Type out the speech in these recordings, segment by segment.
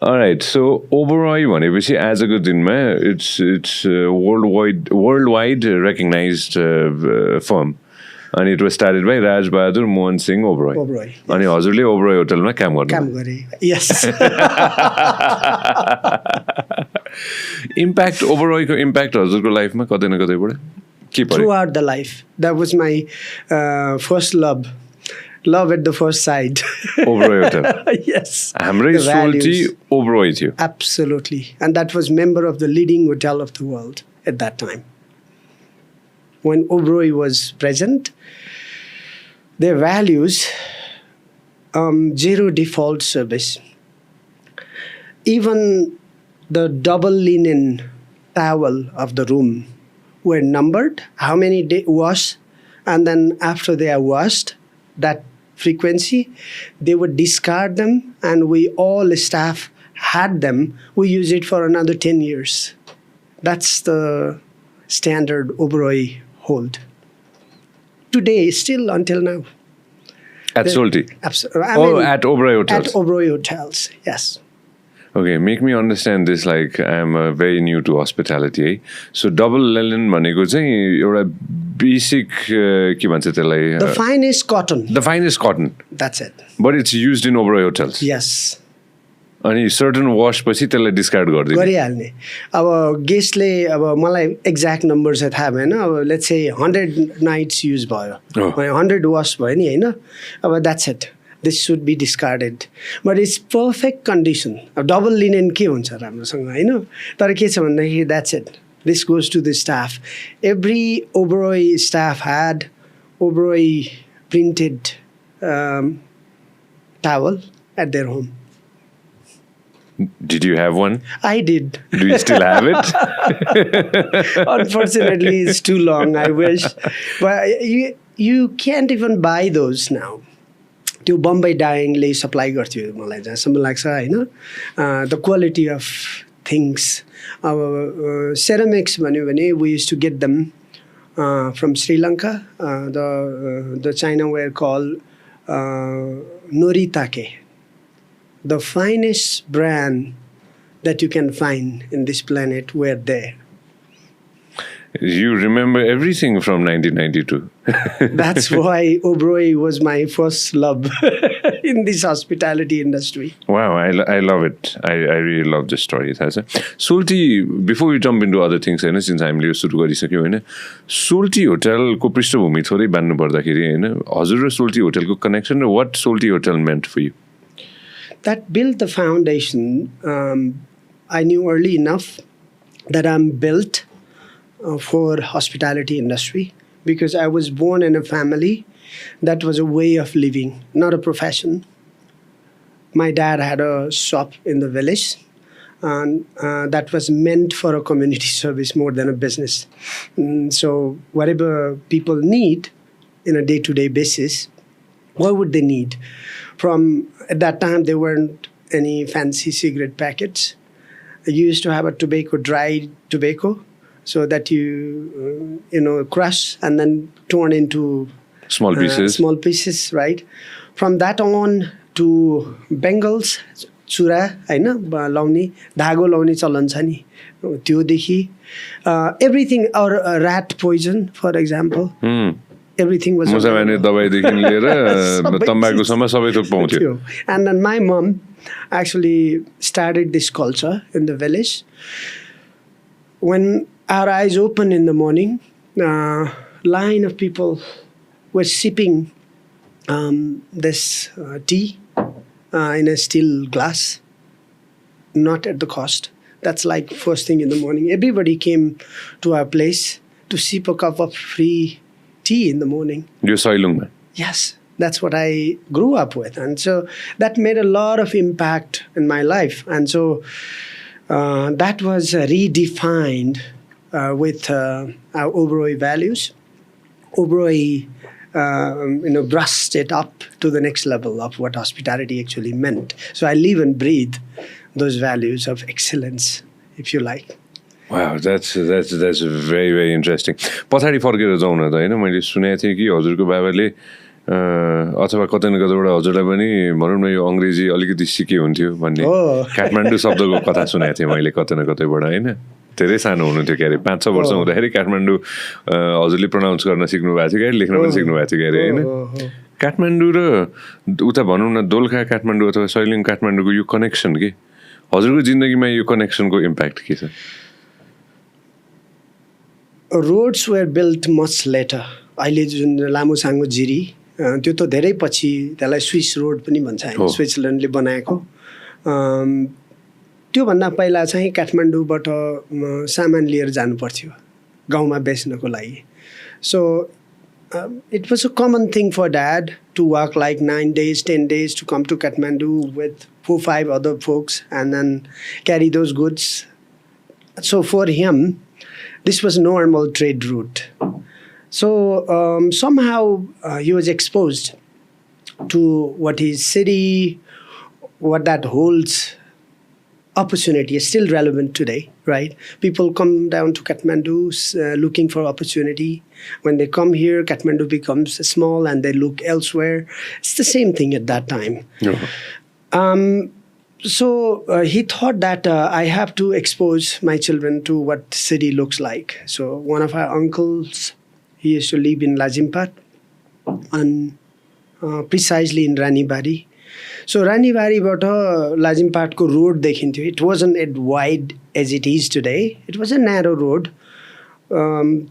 All right. So Oberoi भनेपछि आजको दिनमा it's worldwide recognized firm. And it was started by Raj Bahadur Mohan Singh Oberoi. Oberoi. अनि हजुरले ओबरोई होटलमा काम गर्नु. काम गरे. Yes. Impact ओबरोईको impact हजुरको लाइफमा कतै न कतैबाट के पर्यो? Throughout the life. That was my first love. Love at the first sight. Oberoi hotel. Yes. हाम्रै The सोल्टी values. ओबरोई थियो. Absolutely. And that was member of the leading hotel of the world at that time. When Oberoi was present, their values, zero default service. Even the double linen towel of the room were numbered, how many wash, and then after they are washed, that frequency, they would discard them, and we all staff had them. We use it for another 10 years. That's the standard Oberoi hold. Today, still until now. At Soaltee? Absolutely. At Oberoi hotels? At Oberoi hotels, yes. Okay, make me understand this like I'm very new to hospitality. Eh? So double linen भनेको चाहिँ एउटा basic के भन्छ त्यसलाई? The finest cotton. The finest cotton. That's it. But it's used in Oberoi hotels. Yes. अनि certain wash पछि त्यसलाई discard गरिदिने. गरिहाल्ने. अब गेस्टले अब मलाई एक्ज्याक्ट नम्बर चाहिँ थाहा भएन. अब लेट्स से 100 नाइट्स युज भयो. 100 वास भयो नि हैन. अब that's it. This should be discarded. But it's perfect condition. अब डबल लिनेन के हुन्छ राम्रोसँग हैन. तर के छ भन्दाखेरि that's it. This goes to the staff. Every Oberoi staff had Oberoi printed towel at their home. Did you have one? I did. Do you still have it? Unfortunately, it's too long. I wish. But you can't even buy those now. त्यो Bombay डाइङले supply गर्थ्यो मलाई जहाँसम्म लाग्छ होइन. The quality of things अब ceramics भन्यो भने we used to get them from Sri Lanka. The china ware called Noritake. The finest brand that you can find in this planet were there. You remember everything from 1992. That's why Oberoi was my first love in this hospitality industry. Wow, I love it. I really love this story. Soaltee, before we jump into other things, since I'm सुरु गरिसक्यो होइन, Soaltee होटलको पृष्ठभूमि थोरै बान्नु पर्दाखेरि होइन, हजुर र Soaltee होटलको कनेक्सन र what Soaltee hotel meant for you? That built the foundation. I knew early enough that I'm built for hospitality industry because I was born in a family that was a way of living, not a profession. My dad had a shop in the village, and that was meant for a community service more than a business. So whatever people need in a day-to-day basis, what would they need? From at that time, there weren't any fancy cigarette packets. I used to have a dried tobacco, so that you crush and then torn into small pieces, right? From that on to bangles, chura, हैन लाउने धागो लाउने चलन छ नि त्योदेखि everything, or rat poison, for example. Everything was दबाईदेखि लिएर तम्बाकुसम्म सबै थोक पाउँथ्यो. And then my mom actually started this culture in the village. When our eyes opened in the morning, line of people were sipping this tea in a steel glass, not at the cost. That's like first thing in the morning. Everybody came to our place to sip a cup of free tea in the morning. You're Soilung man? Yes, that's what I grew up with. And so that made a lot of impact in my life. And so that was redefined with our Oberoi values. Oberoi brushed it up to the next level of what hospitality actually meant. So I live and breathe those values of excellence, if you like. Wow, that's very, very interesting. पछाडि फर्केर जाउँ न त होइन, मैले सुनेको थिएँ कि हजुरको बाबाले अथवा कतै न कतैबाट हजुरलाई पनि भनौँ न यो अङ्ग्रेजी अलिकति सिके हुन्थ्यो भन्ने काठमाडौँ शब्दको कथा सुनेको थिएँ मैले कतै न कतैबाट होइन धेरै सानो हुनुहुन्थ्यो के अरे 5-6 वर्ष हुँदाखेरि काठमाडौँ हजुरले प्रनाउन्स गर्न सिक्नु भएको थियो क्या लेख्न पनि सिक्नु भएको थियो के अरे होइन काठमाडौँ र उता भनौँ न दोलखा काठमाडौँ अथवा सैलिङ काठमाडौँको यो कनेक्सन के हजुरको जिन्दगीमा यो कनेक्सनको इम्प्याक्ट के छ roads were built much later अहिले जुन लामो साङ्गो जिरी त्यो त धेरै पछि त्यसलाई स्विस रोड पनि भन्छ होइन स्विट्जरल्यान्डले बनाएको त्योभन्दा पहिला चाहिँ काठमाडौँबाट सामान लिएर जानु पर्थ्यो गाउँमा बेच्नको लागि सो it was a common thing for dad to work like 9 days, 10 days to come to Kathmandu with 4-5 other folks and then carry those goods. So for him, this was a normal trade route. So somehow he was exposed to what his city, what that holds. Opportunity is still relevant today, right? People come down to Kathmandu looking for opportunity. When they come here, Kathmandu becomes small and they look elsewhere. It's the same thing at that time. So he thought that I have to expose my children to what city looks like. So one of our uncles, he used to live in Lajimpat and precisely in Ranibari. So Ranibariबाट लाजिमपाटको road देखिन्थ्यो. It wasn't as wide as it is today. It was a narrow road.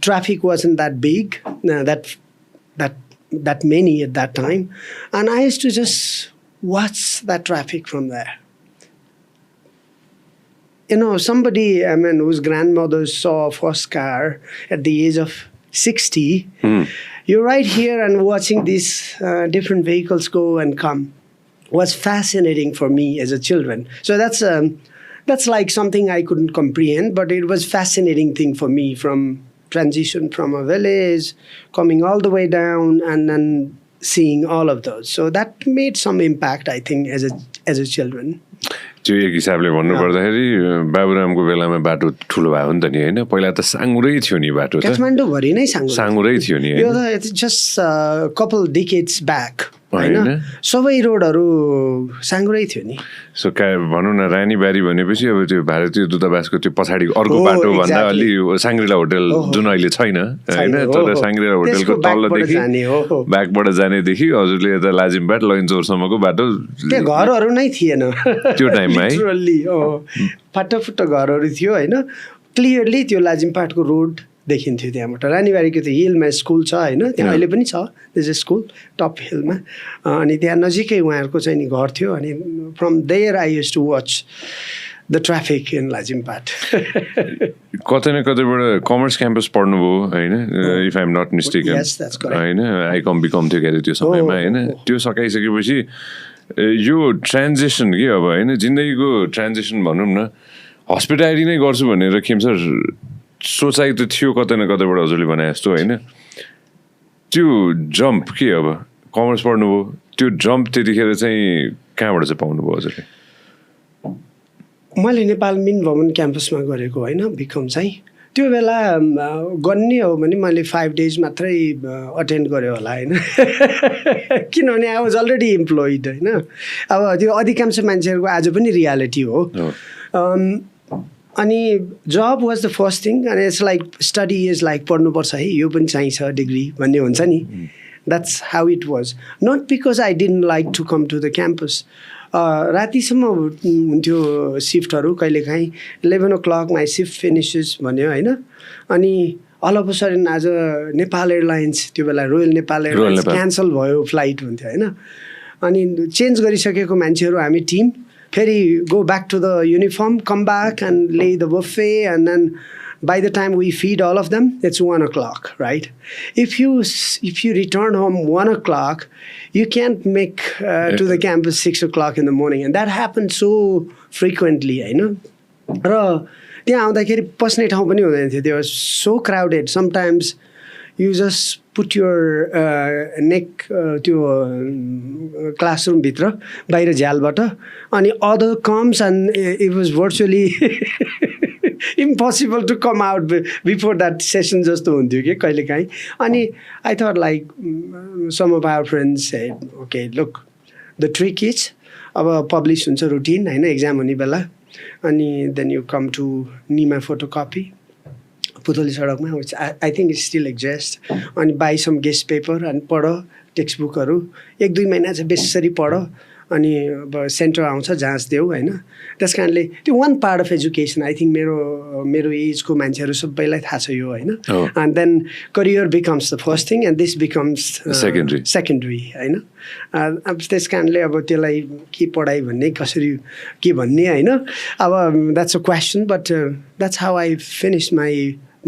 Traffic wasn't that big, that many at that time. And I used to just watch that traffic from there. You know, somebody, I mean, whose grandmother saw a first car at the age of 60, you're right here and watching these different vehicles go and come. Was fascinating for me as a children. So that's like something I couldn't comprehend, but it was fascinating thing for me from transition from a village, coming all the way down and then seeing all of those. So that made some impact, I think, as a children. त्यो एक हिसाबले भन्नुपर्दाखेरि बाबुरामको बेलामा बाटो ठुलो भयो नि त नि होइन पहिला त साङ्गुरै थियो नि बाटो त काठमाडौँ नै साङ्गुरै थियो नि यो त it's just couple decades back होइन सबै रोडहरू साङ्गुरै थियो नि सो भनौँ न रानीबारी भनेपछि अब त्यो भारतीय दूतावासको त्यो पछाडि अर्को बाटो भन्दा अलि साङ्ग्रिला होटल जुन अहिले छैन होइन तर साङ्ग्रिला होटलको तलदेखि ब्याकबाट जानेदेखि हजुरले यता लाजिमबाट लैनचौरसम्मको बाटो घरहरू नै थिएन त्यो टाइममा है फाटाफुट्टा घरहरू थियो होइन क्लियरली त्यो लाजिमपाटको रोड देखिन्थ्यो त्यहाँबाट रानीबारीको त्यो हिलमा स्कुल छ होइन त्यहाँ अहिले पनि छ त्यो स्कुल टप हिलमा अनि त्यहाँ नजिकै उहाँहरूको चाहिँ नि घर थियो अनि from there I used to watch the traffic in Lazimpat कतै न कतैबाट कमर्स क्याम्पस पढ्नुभयो होइन if I am not mistaken होइन आइकम बिकम थियो के अरे त्यो समयमा होइन त्यो सकाइसकेपछि यो ट्रान्जेक्सन के अब होइन जिन्दगीको ट्रान्जेक्सन भनौँ न हस्पिटालिटी नै गर्छु भनेर खेम सर सोचाइ त थियो कतै न कतैबाट हजुरले भने जस्तो होइन त्यो जम्प के अब कमर्स पढ्नुभयो त्यो जम्प त्यतिखेर चाहिँ कहाँबाट चाहिँ पाउनुभयो हजुरले मैले नेपाल मिन भवन क्याम्पसमा गरेको होइन बिकम चाहिँ त्यो बेला गर्ने हो भने मैले 5 days मात्रै अटेन्ड गरेँ होला होइन किनभने आई वाज अलरेडी इम्प्लोइड होइन अब त्यो अधिकांश मान्छेहरूको आज पनि रियालिटी हो अनि जब वाज द फर्स्ट थिङ अनि it's like study is like पढ्नुपर्छ है यो पनि चाहिन्छ डिग्री भन्ने हुन्छ नि that's how it was not because I didn't like to come to the campus रातिसम्म हुन्थ्यो सिफ्टहरू कहिलेकाहीँ 11 o'clock माई सिफ्ट फिनिसेस भन्यो होइन अनि अल अफ अ सडन आज नेपाल एयरलाइन्स त्यो बेला रोयल नेपाल एयरलाइन्स क्यान्सल भयो फ्लाइट हुन्थ्यो होइन अनि चेन्ज गरिसकेको मान्छेहरू हामी टिम फेरि go back to the uniform, come back and lay the buffet, and then by the time we feed all of them, it's 1 o'clock, right? If you return home 1 o'clock, you can't make to the campus 6 o'clock in the morning, and that happens so frequently, I know. र त्यहाँ आउँदाखेरि पस्ने ठाउँ पनि हुँदैन थियो. They were so crowded. Sometimes you just put your neck त्यो क्लासरुमभित्र बाहिर झ्यालबाट अनि other comes and it was virtually impossible to come out before that session जस्तो हुन्थ्यो कि कहिलेकाहीँ अनि I thought like some of our friends said okay look the trick is अब publish हुन्छ routine हैन exam हुने बेला अनि then you come to Nima photocopy पुतली सडकमा which I think it still exists अनि buy some guest paper and पढ टेक्स्टबुकहरू 1-2 महिना चाहिँ बेसरी पढ अनि अब सेन्टर आउँछ जाँच देऊ हैन त्यस कारणले त्यो one part of education I think मेरो एजको मान्छेहरू सबैलाई थाहा छ यो हैन and then career becomes the first thing and this becomes secondary हैन अब त्यस कारणले अब त्यसलाई के पढाइ भन्ने कसरी के भन्ने हैन अब that's a question but that's how I finish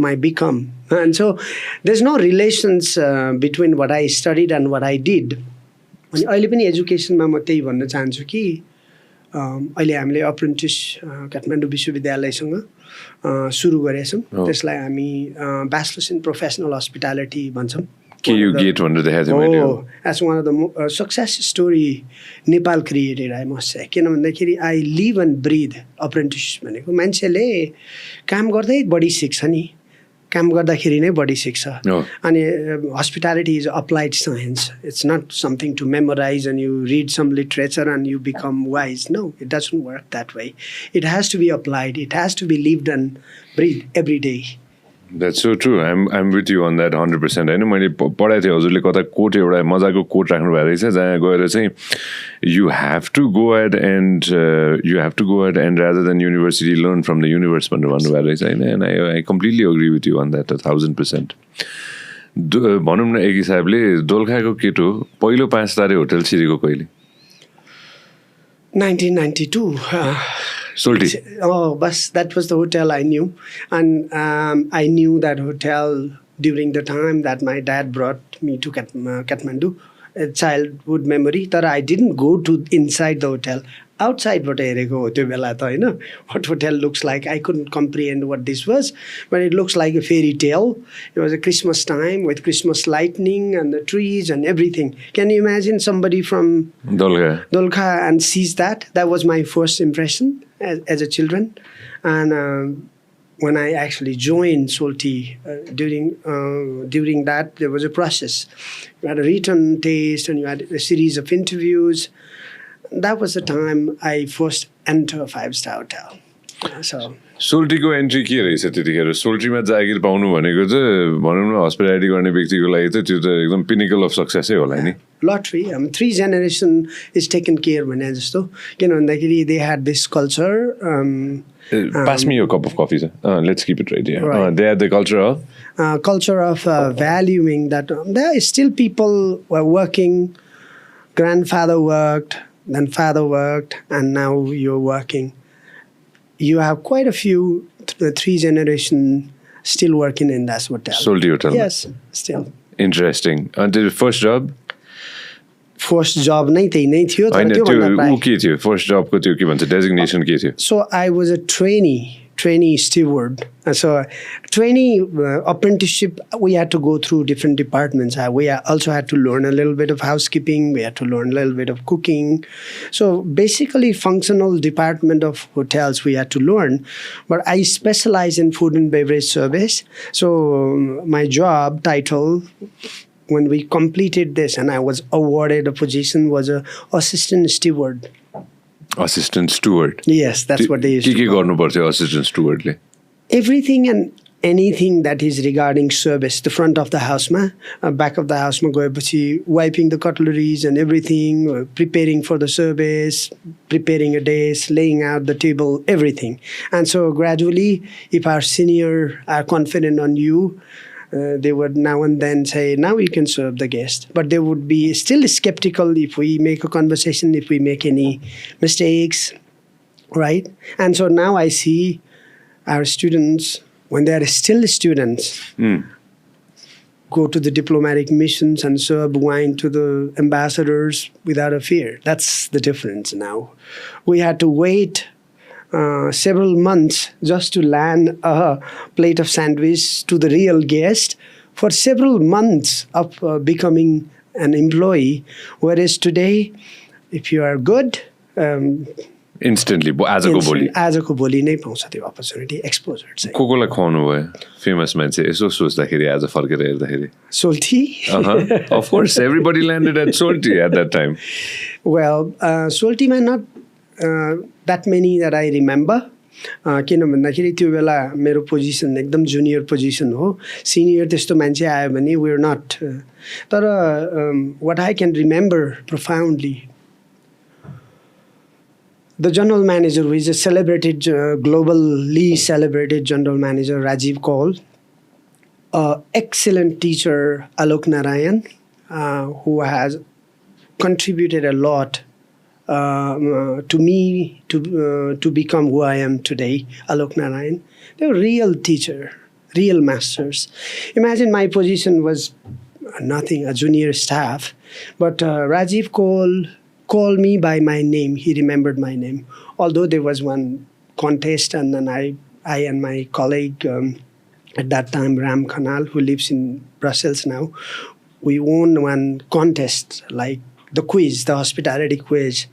my become and so there's no relations between what I studied and what I did अनि अहिले पनि एजुकेसनमा म त्यही भन्न चाहन्छु कि अहिले हामीले अप्रेन्टिस काठमाडौँ विश्वविद्यालयसँग सुरु गरेछौँ त्यसलाई हामी ब्याचलर्स इन प्रोफेसनल हस्पिटालिटी भन्छौँ That's one of the success story Nepal created, I must say. किन भन्दाखेरि I live and breathe apprentice भनेको मान्छेले काम गर्दै बढी सिक्छ नि काम गर्दाखेरि नै बढी सिक्छ अनि hospitality is applied science. It's not something to memorize and you read some literature and you become wise. No, it doesn't work that way. It has to be applied. It has to be lived and breathed every day. That's so true. I'm with you on that 100%. हैन मैले पढाएको थिएँ हजुरले कता coat एउटा मजाको coat राख्नु भएको रहेछ जहाँ गएर चाहिँ you have to go ahead and rather than university learn from the universe भन्नु भन्नुभएको रहेछ हैन and I completely agree with you on that 1000%. भनौँ न एक हिसाबले दोलखाको केटो पहिलो 5 तारे होटल छिरेको कहिले 1992 Soaltee. Oh, but that was the hotel I knew. And I knew that hotel during the time that my dad brought me to Kathmandu, a childhood memory. That I didn't go to inside the hotel. Outside what what hotel looks like. I couldn't comprehend what this was, but it looks like a fairy tale. It was a Christmas time with Christmas lightning and the trees and everything. Can you imagine somebody from Dolkha and sees that? That was my first impression as a children. And when I actually joined Soaltee, during that there was a process. You had a written test and you had a series of interviews. That was the time I first entered a 5-star hotel. So सोल्टीको entry के रहेछ त्यतिखेर सोल्टीमा जागिर पाउनु भनेको चाहिँ भनौँ न हस्पिटालिटी गर्ने व्यक्तिको लागि त त्यो त एकदम पिनिकल अफ सक्सेसै होला नि lottery 3 generation is taken care भने जस्तो किन भन्दाखेरि they had this culture pass me your cup of coffee sir. Let's keep it right here right. They had the culture of valuing that there is still people who are working. Grandfather worked, then father worked, and now you're working. You have quite a few 3 generation still working in that hotel. Soaltee hotel. Yes, still. Interesting. Until first job? First job नै त्यही नै थियो तर त्यो भन्दा के थियो first जबको त्यो के भन्छ डेजिग्नेसन के थियो So I was a trainee steward. So trainee apprenticeship, we had to go through different departments. We also had to learn a little bit of housekeeping. We had to learn a little bit of cooking. So basically functional department of hotels we had to learn. But I specialize in food and beverage service. So my job title when we completed this and I was awarded a position was a assistant steward. Assistant steward. Yes, that's what they used to call. गर्नु पर्थ्यो assistant steward ले Everything and anything that is regarding service, the front of the house ma, back of the house ma गएपछि wiping the cutleries and everything, preparing for the service, preparing a dish, laying out the table, everything. And so gradually, if our senior are confident on you, they would now and then say, now you can serve the guest. But they would be still skeptical if we make a conversation, if we make any mistakes, right? And so now I see our students, when they are still students, go to the diplomatic missions and serve wine to the ambassadors without a fear. That's the difference now. We had to wait several months just to land a plate of sandwich to the real guest for several months of becoming an employee. Whereas today, if you are good, Instantly, आजको भोलि आजको भोलि नै पाउँछ त्यो opportunity exposure चाहिँ coli खुवाउनु भयो फेमस मान्छे यसो सोच्दाखेरि आज फर्केर हेर्दाखेरि Soaltee? Of course, everybody landed at Soaltee at that time. Well, Soaltee ma not that many that I remember. किन भन्दाखेरि त्यो बेला मेरो पोजिसन एकदम जुनियर पोजिसन हो सिनियर त्यस्तो मान्छे आयो भने वी आर नट तर what I can remember profoundly the general manager, who is a celebrated, globally celebrated general manager, Rajiv Kaul, excellent teacher, Alok Narayan, who has contributed a lot to me to become who I am today, Alok Narayan. They're a real teacher, real masters. Imagine my position was nothing, a junior staff, but Rajiv Kaul called me by my name. He remembered my name. Although there was one contest and then I and my colleague at that time, Ram Khanal, who lives in Brussels now, we won one contest like the quiz, the hospitality quiz,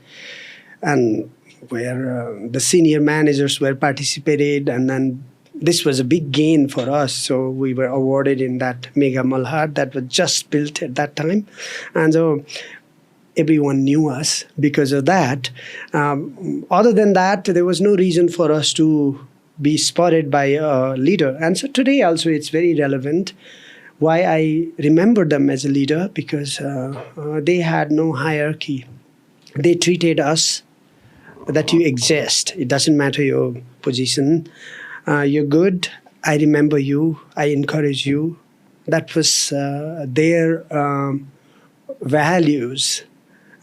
and where the senior managers were participated, and then this was a big gain for us. So we were awarded in that mega malhar that was just built at that time. And so everyone knew us because of that. Other than that, there was no reason for us to be spotted by a leader. And so today also it's very relevant why I remember them as a leader, because they had no hierarchy. They treated us that you exist. It doesn't matter your position. You're good. I remember you. I encourage you. That was their values.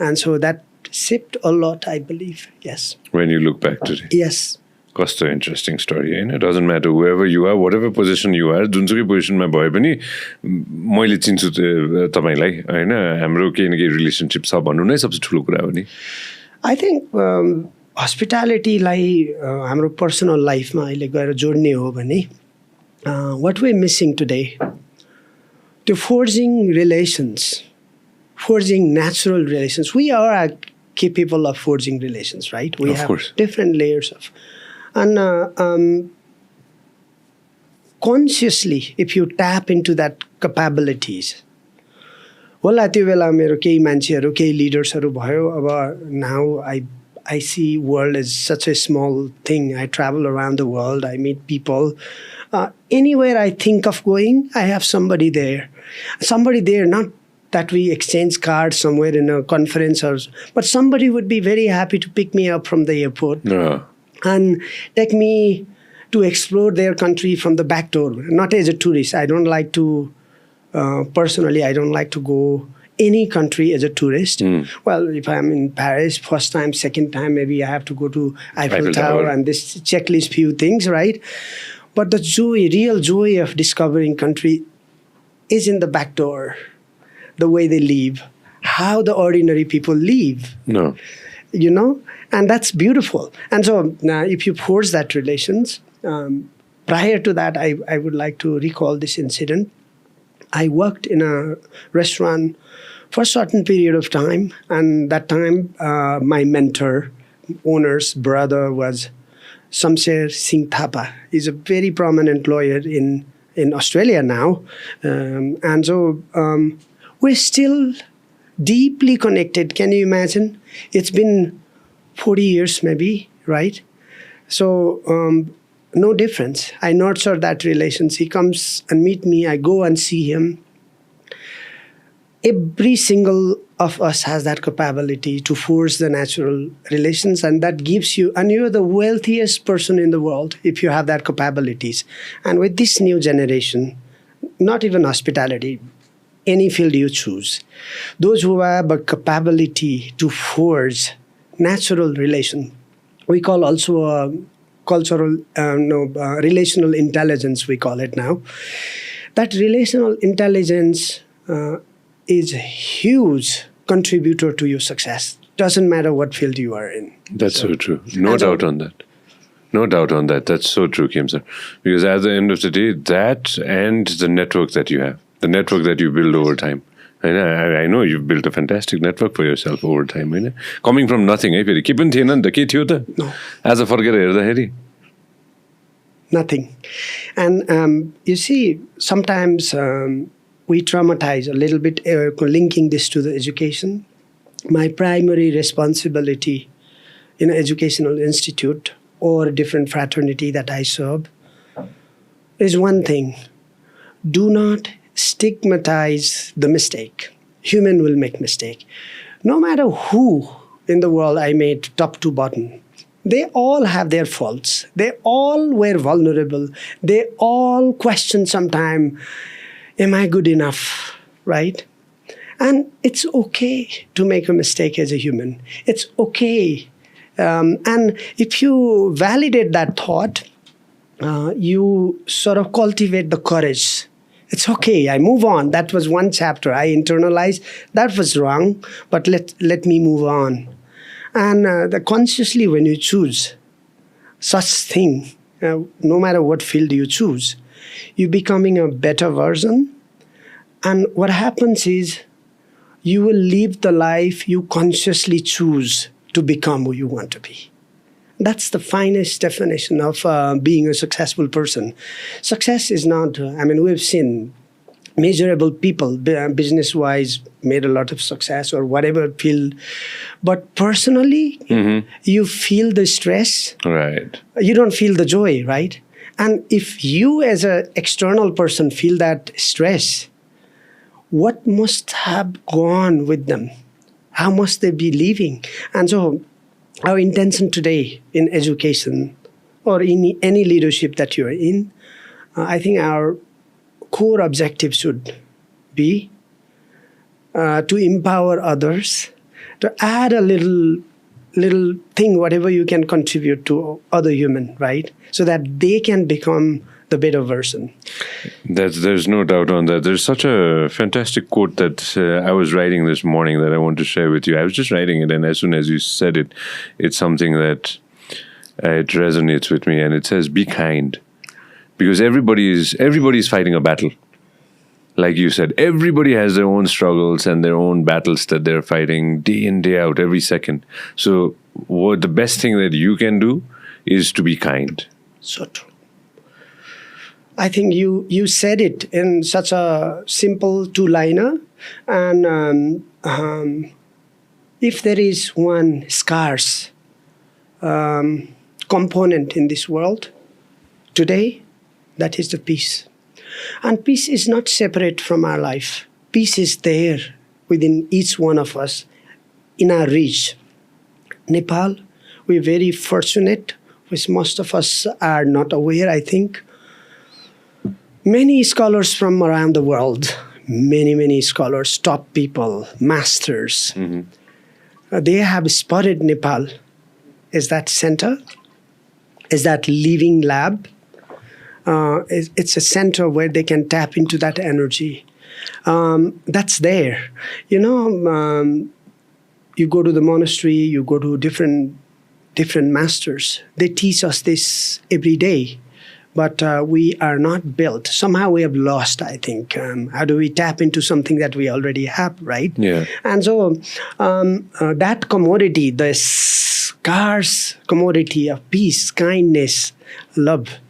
And so that shaped a lot, I believe. Yes. When you look back today. Yes. कस्तो interesting story हैन. It doesn't matter whoever you are, whatever position you are, जुनसुकै पोजिसनमा भए पनि मैले चिन्छु तपाईलाई हैन. हाम्रो केही न केही रिलेसनशिप छ भन्नु नै सबसे ठुलो कुरा हो नि. I think hospitalityलाई हाम्रो पर्सनल लाइफमा अहिले गएर जोड्ने हो भने what we're missing today, to forging relations, forging natural relations. We are capable of forging relations, right? We have different layers of, and consciously, if you tap into that capabilities, होला त्यो बेला मेरो केही मान्छेहरू केही लिडर्सहरू भयो. अब now I see world as such a small thing. I travel around the world. I meet people. Anywhere I think of going, I have somebody there. Somebody there, not that we exchange cards somewhere in a conference, but somebody would be very happy to pick me up from the airport and take me to explore their country from the back door. Not as a tourist. I don't like to, personally, I don't like to go any country as a tourist. Well, if I'm in Paris, first time, second time, maybe I have to go to Eiffel Tower and this checklist few things, right? But the joy, real joy of discovering country is in the back door. The way they live, how the ordinary people live. No. You know, and that's beautiful. And so now if you forge that relations, prior to that, I would like to recall this incident. I worked in a restaurant for a certain period of time. And that time, my mentor, owner's brother was Shamsher Singh Thapa. He's a very prominent lawyer in Australia now. And so we're still deeply connected. Can you imagine? It's been 40 years maybe, right? So no difference. I nurture that relations. He comes and meet me. I go and see him. Every single of us has that capability to forge the natural relations, and that gives you, and you're the wealthiest person in the world if you have that capabilities. And with this new generation, not even hospitality, any field you choose, those who have a capability to forge natural relation, we call also a cultural, relational intelligence, we call it now. That relational intelligence is a huge contributor to your success. Doesn't matter what field you are in. That's so true. No doubt on that. No doubt on that. That's so true, Khem sir. Because at the end of the day, that and the network that you have, the network that you build over time, I know you've built a fantastic network for yourself over time. Coming from nothing, फेरि के पनि थिएन नि त, के थियो त? आज फर्केर हेर्दाखेरि nothing. And you see, sometimes we traumatize a little bit, linking this to the education. My primary responsibility in an educational institute or a different fraternity that I serve is one thing. Do not stigmatize the mistake. Human will make mistake. No matter who in the world I made, top to bottom, they all have their faults. They all were vulnerable. They all question sometime, am I good enough, right? And it's okay to make a mistake as a human. It's okay. And if you validate that thought, you sort of cultivate the courage. It's okay, I move on. That was one chapter. I internalized, that was wrong, but let me move on. And consciously when you choose such thing, no matter what field you choose, you're becoming a better version. And what happens is you will live the life you consciously choose to become who you want to be. That's the finest definition of being a successful person. Success is not, we've seen measurable people, business-wise, made a lot of success or whatever field. But personally, you feel the stress. Right. You don't feel the joy, right? And if you as an external person feel that stress, what must have gone with them? How must they be living? And so our intention today in education or in any leadership that you're in, I think our core objective should be to empower others, to add a little thing, whatever you can contribute to other human, right? So that they can become the better version. There's no doubt on that. There's such a fantastic quote that I was writing this morning that I want to share with you. I was just writing it, and as soon as you said it, it's something that it resonates with me, and it says, "Be kind," because everybody's fighting a battle. Like you said, everybody has their own struggles and their own battles that they're fighting day in, day out, every second. So what the best thing that you can do is to be kind. So true. I think you said it in such a simple two-liner. And if there is one scarce component in this world today, that is the peace. And peace is not separate from our life. Peace is there within each one of us, in our reach. Nepal, we're very fortunate, which most of us are not aware, I think. Many scholars from around the world, many scholars, top people, masters, they have spotted Nepal as that center, as that living lab. It's a center where they can tap into that energy. That's there. You go to the monastery, you go to different masters. They teach us this every day. But we are not built. Somehow we have lost, I think. How do we tap into something that we already have, right? Yeah. And so that commodity, the scarce commodity of peace, kindness, love,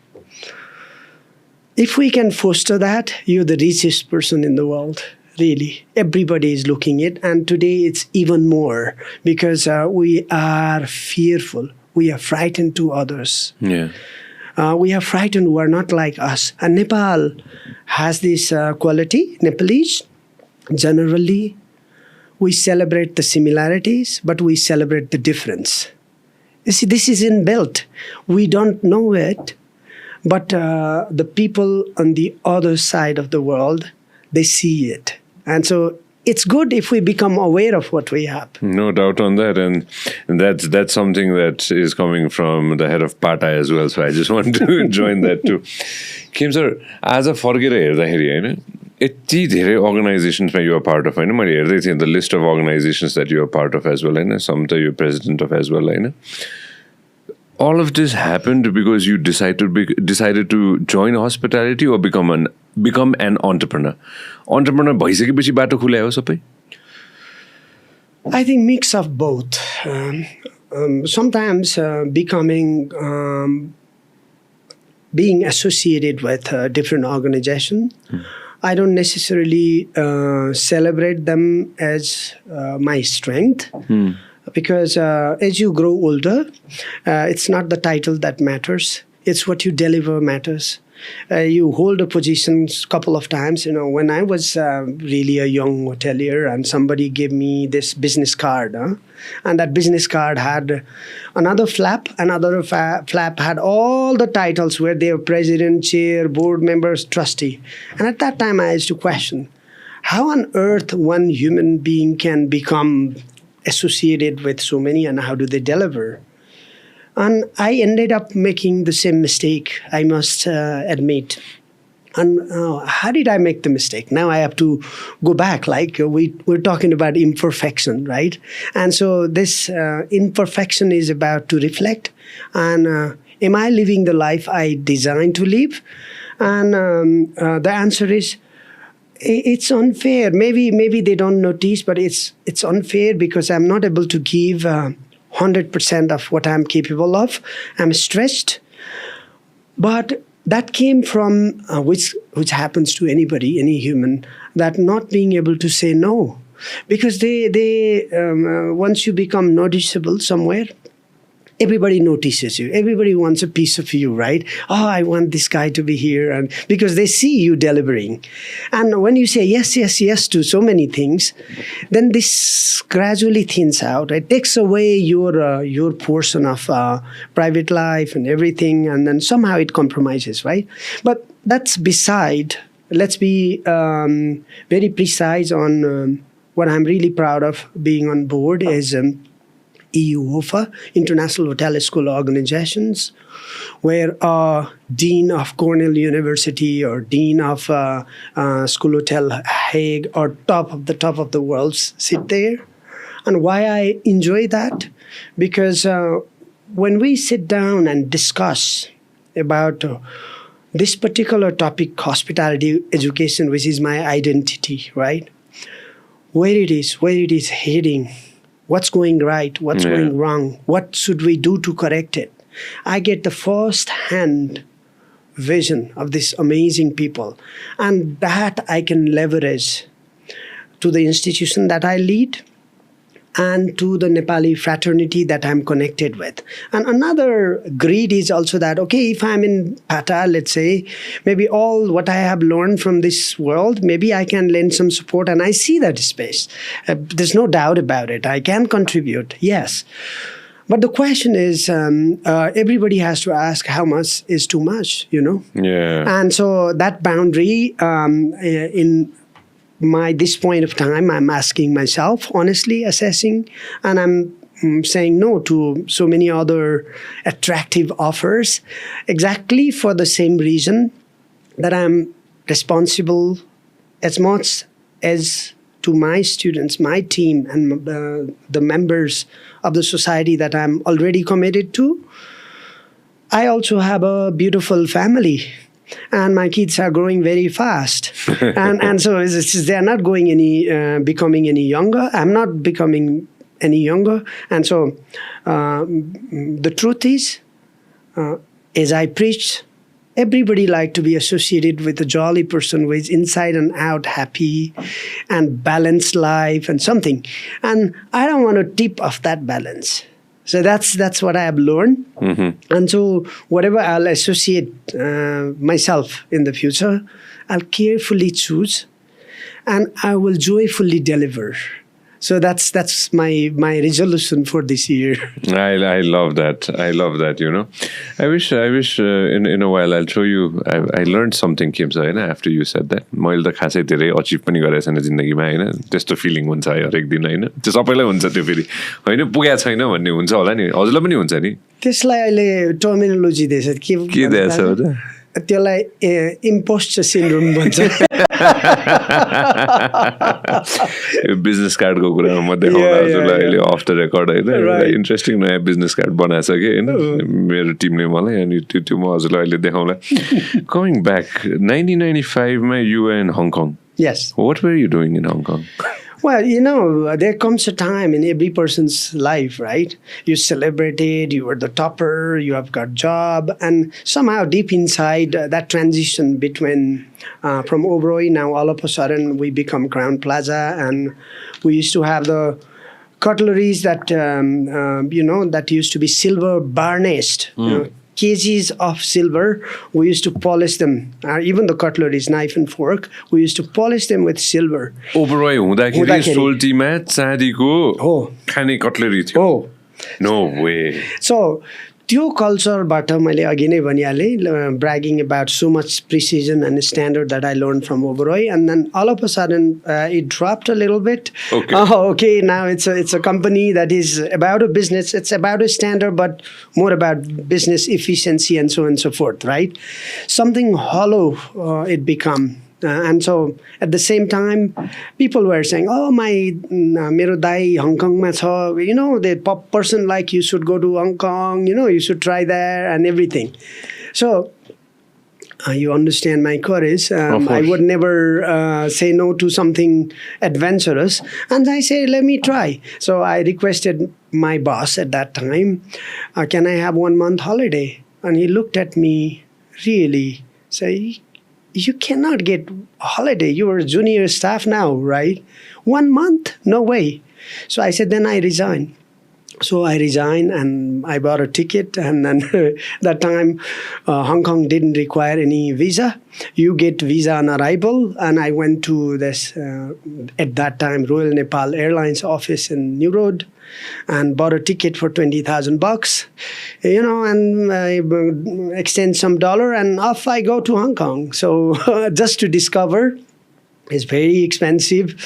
if we can foster that, you're the richest person in the world, really. Everybody is looking at it. And today it's even more because we are fearful. We are frightened to others. Yeah. We are frightened who are not like us. And Nepal has this quality. Nepalese, generally, we celebrate the similarities, but we celebrate the difference. You see, this is inbuilt. We don't know it, but the people on the other side of the world, they see it. And so it's good if we become aware of what we have. No doubt on that. And that's something that is coming from the head of PATA as well. So I just want to join that too. Khem sir, as a फर्केर हेर्दाखेरि हैन यति धेरै organizations you are part of हैन मैले हेर्दै थिएँ the list of organizations that you are part of as well Hahn some that you're president of as well Hahn all of this happened because you decided to join hospitality or become an become an entrepreneur? Entrepreneur भइसकेपछि बाटो खुलायो सबै? I think mix of both. Sometimes being associated with a different organization, I don't necessarily celebrate them as my strength. Because as you grow older, it's not the title that matters. It's what you deliver matters. You hold a position a couple of times. When I was really a young hotelier and somebody gave me this business card, and that business card had another flap, flap had all the titles where they were president, chair, board members, trustee. And at that time I used to question, how on earth one human being can become associated with so many and how do they deliver? And I ended up making the same mistake, I must admit. And how did I make the mistake? Now I have to go back, like we're talking about imperfection, right? And so this imperfection is about to reflect. And am I living the life I designed to live? And the answer is, it's unfair. Maybe they don't notice, but it's unfair because I'm not able to give 100% of what I'm capable of. I'm stretched. But that came from, which happens to anybody, any human, that not being able to say no. Because they once you become noticeable somewhere, everybody notices you. Everybody wants a piece of you, right? Oh, I want this guy to be here. And because they see you delivering. And when you say yes, yes, yes to so many things, then this gradually thins out. It takes away your portion of private life and everything. And then somehow it compromises, right? But that's beside. Let's be very precise on what I'm really proud of being on board is EUHOFA, International Hotel School Organizations, where Dean of Cornell University or Dean of School Hotel Hague or top of the world sit there. And why I enjoy that? Because when we sit down and discuss about this particular topic, hospitality education, which is my identity, right? Where it is heading, what's going right, what's going wrong, what should we do to correct it? I get the first-hand vision of these amazing people, and that I can leverage to the institution that I lead and to the Nepali fraternity that I'm connected with. And another greed is also that, okay, if I'm in PATA, let's say, maybe all what I have learned from this world, maybe I can lend some support, and I see that space. There's no doubt about it. I can contribute, yes. But the question is, everybody has to ask how much is too much, Yeah. And so that boundary in this point of time, I'm asking myself, honestly assessing, and I'm saying no to so many other attractive offers, exactly for the same reason that I'm responsible as much as to my students, my team, and the members of the society that I'm already committed to. I also have a beautiful family. And my kids are growing very fast, and so they are not becoming any younger. I'm not becoming any younger, and so the truth is, as I preach, everybody like to be associated with a jolly person who is inside and out happy and balanced life and something, and I don't want to tip off that balance. So that's what I have learned. Mm-hmm. And so whatever I'll associate myself in the future, I'll carefully choose and I will joyfully deliver. So that's my resolution for this year. I love that. I wish in a while I'll show you. I learned something, Khem sir, after you said that. मैले त खासै धेरै achieve पनि गरेको छैन जिन्दगीमा हैन. त्यस्तो feeling हुन्छ हरेक दिन हैन. त्यो सबैलाई हुन्छ त्यो फेरि. हैन पुगेको छैन भन्ने हुन्छ होला नि. हजुरलाई पनि हुन्छ नि. त्यसलाई अहिले टर्मिनोलोजी दिएछ के दिएछ हो त? त्यसलाई इम्पोस्टर सिन्ड्रोम भन्छ बिजनेस कार्डको कुरामा म देखाउँदा हजुरलाई अहिले अफ द रेकर्ड होइन इन्ट्रेस्टिङ नयाँ बिजनेस कार्ड बनाएको छ कि होइन मेरो टिमले मलाई अनि त्यो म हजुरलाई अहिले देखाउँला कमिङ ब्याक 1995मा you in Hong Kong Yes. What were you doing in Hong Kong? Well, there comes a time in every person's life, right? You celebrated, you were the topper, you have got job, and somehow deep inside that transition between from Oberoi, now all of a sudden we become Crown Plaza, and we used to have the cutleries that that used to be silver varnished. Kgs of silver, we used to polish them. Even the cutleries, knife and fork, we used to polish them with silver. Oberoi हुँदाखेरि सोल्टीमा चाँदीको खाने cutlery थियो No way. So त्यो कल्चरबाट मैले अघि नै भनिहालेँ bragging about so much precision and standard that I learned from Oberoi, and then all of a sudden it dropped a little bit. Okay, now it's a company that is about a business. It's about a standard, but more about business efficiency and so on and so forth, right? Something hollow it become. And so at the same time, people were saying, oh, mero dai Hong Kong ma cha. The pop person like you should go to Hong Kong, you should try there and everything. So you understand my courage. I would never say no to something adventurous. And I said, let me try. So I requested my boss at that time, can I have 1 month holiday? And he looked at me really, say, you cannot get a holiday. You are junior staff now, right? 1 month? No way. So I said, then I resign. So I resigned and I bought a ticket. And then that time, Hong Kong didn't require any visa. You get visa on arrival. And I went to this, at that time, Royal Nepal Airlines office in New Road, and bought a ticket for $20,000, and I extend some dollar, and off I go to Hong Kong. So just to discover, it's very expensive.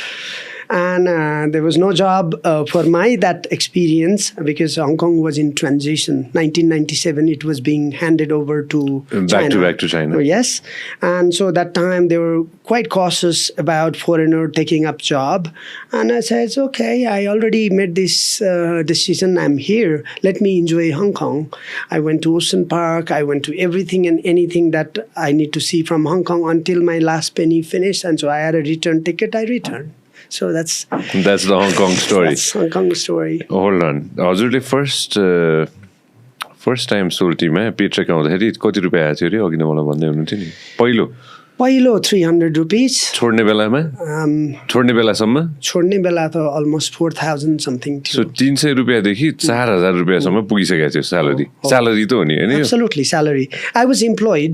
And there was no job for that experience because Hong Kong was in transition. 1997, it was being handed over to China. Back to China. Yes. And so that time they were quite cautious about foreigner taking up job. And I said, it's okay. I already made this decision. I'm here. Let me enjoy Hong Kong. I went to Ocean Park. I went to everything and anything that I need to see from Hong Kong until my last penny finished. And so I had a return ticket. I returned. So that's the Hong Kong story. That's Hong Kong story. Hold on. हजुरले first time सोल्टीमा पे track आउँदाखेरि कति रुपियाँ आएको थियो अरे अघि नै मलाई भन्दै हुनुहुन्थ्यो नि पहिलो 300 रुपिस छोड्ने बेलामा छोड्ने बेला त अलमोस्ट 4000 समथिङ थियो सो 300 रुपियाँदेखि 4000 रुपियाँसम्म पुगिसकेको थियो स्यालेरी त हो नि हैन absolutely salary I was employed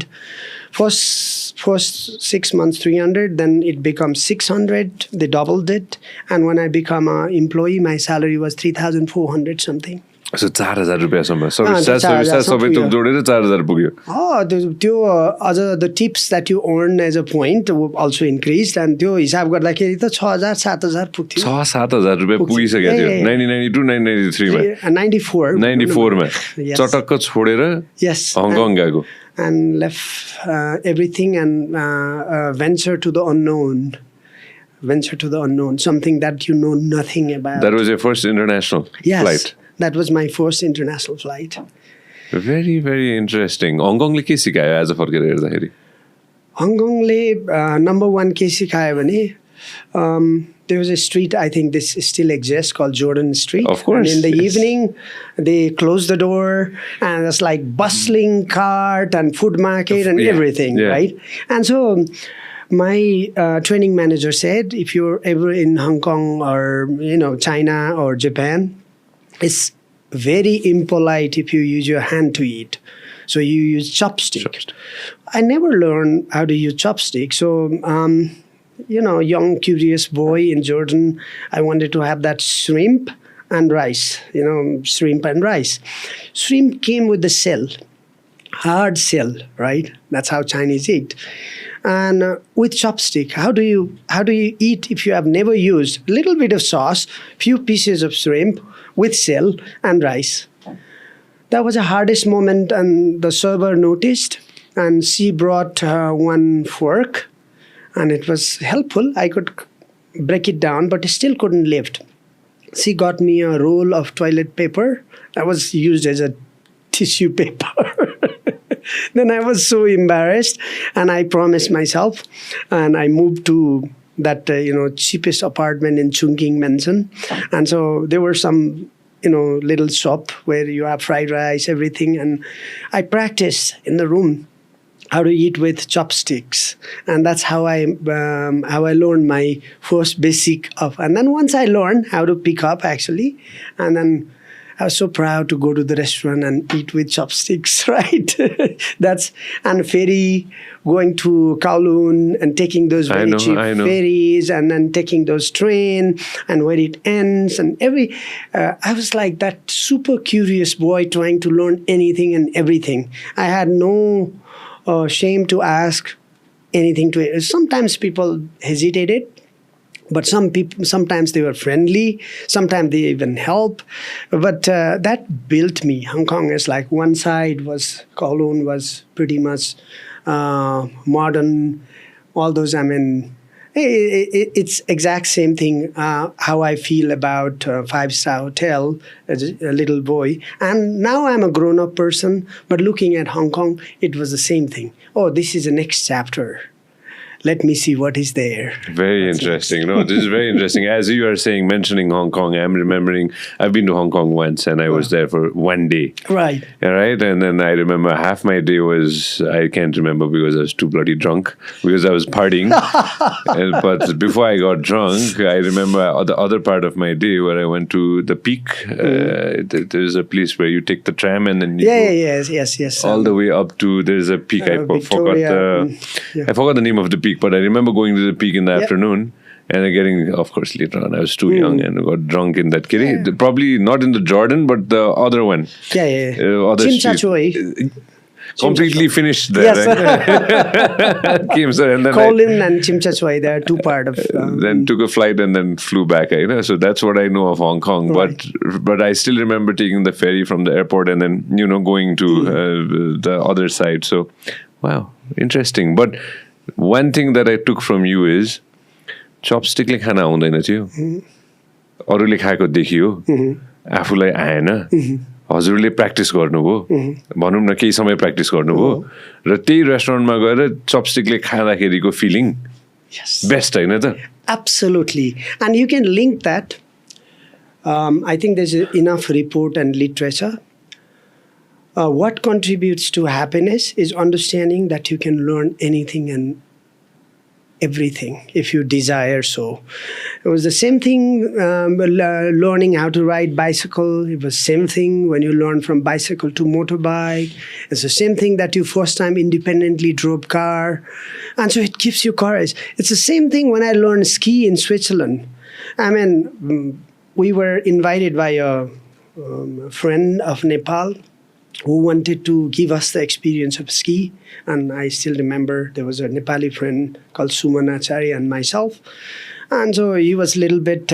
First 6 months 300, then it becomes 600. They doubled it, and when I become an employee, my salary was 3,400 something. So 4000 रुपियाँसम्म सबै थोक जोडेर 4000 पुग्यो त्यो अझ the tips that you earn as a point also increased, and त्यो हिसाब गर्दाखेरि त 6000 7000 पुग्थ्यो 6000 रुपियाँ पुगिसकेको थियो 1992 1993 मा 94 मा चटक्क छोडेर हङकङ गएको and left everything and venture to the unknown, something that you know nothing about. That was your first international flight? That was my first international flight. Very, very interesting. Hong Kong le ke sikayo as a फर्केर हेर्दाखेरि? Hong Kong le number one ke sikayo भने there was a street, I think this still exists, called Jordan Street. Of course. And in the evening, they close the door, and it's like bustling cart and food market and everything, right? And so my training manager said, if you're ever in Hong Kong or China or Japan, it's very impolite if you use your hand to eat. So you use chopstick. I never learned how to use chopstick. So young curious boy in Jordan, I wanted to have that shrimp and rice. Shrimp came with the shell, hard shell, right? That's how Chinese eat. And with chopstick, how do you eat if you have never used a little bit of sauce, few pieces of shrimp with shell and rice? That was the hardest moment, and the server noticed. And she brought one fork, and it was helpful. I could break it down, but I still couldn't lift. She got me a roll of toilet paper that was used as a tissue paper. Then I was so embarrassed, and I promised myself, and I moved to that cheapest apartment in Chungking Mansion. And so there were some little shop where you have fried rice, everything, and I practiced in the room how to eat with chopsticks, and that's how I learned my first basic of. And then once I learned how to pick up actually, and then I was so proud to go to the restaurant and eat with chopsticks, right? And ferry, going to Kowloon and taking those very cheap ferries, and then taking those train and where it ends and I was like that super curious boy trying to learn anything and everything. I had no shame to ask anything to. Sometimes people hesitated. But sometimes they were friendly. Sometimes they even help. But that built me. Hong Kong is like one side was Kowloon was pretty much modern. All those. I mean, it's exact same thing. How I feel about 5-star hotel as a little boy. And now I'm a grown-up person. But looking at Hong Kong, it was the same thing. Oh, this is the next chapter. Let me see what is there. Very interesting. No, this is very interesting. As you are saying, mentioning Hong Kong, I'm remembering I've been to Hong Kong once, and I was there for one day. Right. Right. And then I remember half my day was, I can't remember because I was too bloody drunk, because I was partying. But before I got drunk, I remember the other part of my day where I went to the Peak. There's a place where you take the tram and then you go yes. all the way up to, there's a Peak. I forgot the name of the Peak. But I remember going to the Peak in the afternoon and getting, of course, later on, I was too young and got drunk in that kitty. Probably not in the Jordan, but the other one. Other Chimchachoi. Completely finished there. Yes. Right? Came, and then Kowloon and Chimchachoi, they are two part of. Then took a flight and then flew back. So that's what I know of Hong Kong. Right. But I still remember taking the ferry from the airport and then going to the other side. So, wow, interesting. But one thing that I took from you is chopstick ले खाना आउँदैन थियो अरूले खाएको देखियो आफूलाई आएन हजुरले प्र्याक्टिस गर्नुभयो भनौँ न केही समय प्र्याक्टिस गर्नुभयो र त्यही रेस्टुरेन्टमा गएर चपस्टिकले खाँदाखेरिको फिलिङ बेस्ट हैन त Absolutely. And you can link that. I think there's enough report and literature. What contributes to happiness is understanding that you can learn anything and everything if you desire so. It was the same thing learning how to ride bicycle. It was the same thing when you learn from bicycle to motorbike. It's the same thing that you first time independently drove car. And so it gives you courage. It's the same thing when I learned ski in Switzerland. I mean, we were invited by a friend of Nepal who wanted to give us the experience of ski. And I still remember there was a Nepali friend called Suman Acharya and myself. And so he was a little bit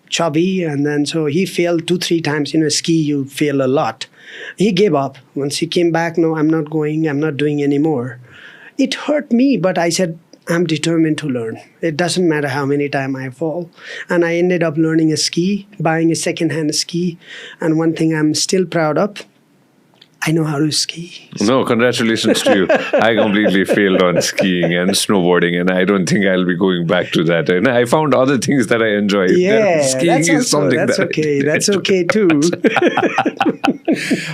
chubby. And then so he failed 2-3 times. Ski, you fail a lot. He gave up. Once he came back, no, I'm not going. I'm not doing anymore. It hurt me, but I said, I'm determined to learn. It doesn't matter how many times I fall. And I ended up learning a ski, buying a second-hand ski. And one thing I'm still proud of, I know how to ski. No, congratulations to you. I completely failed on skiing and snowboarding, and I don't think I'll be going back to that. And I found other things that I enjoy. Yeah, skiing is something that's okay. That's okay too.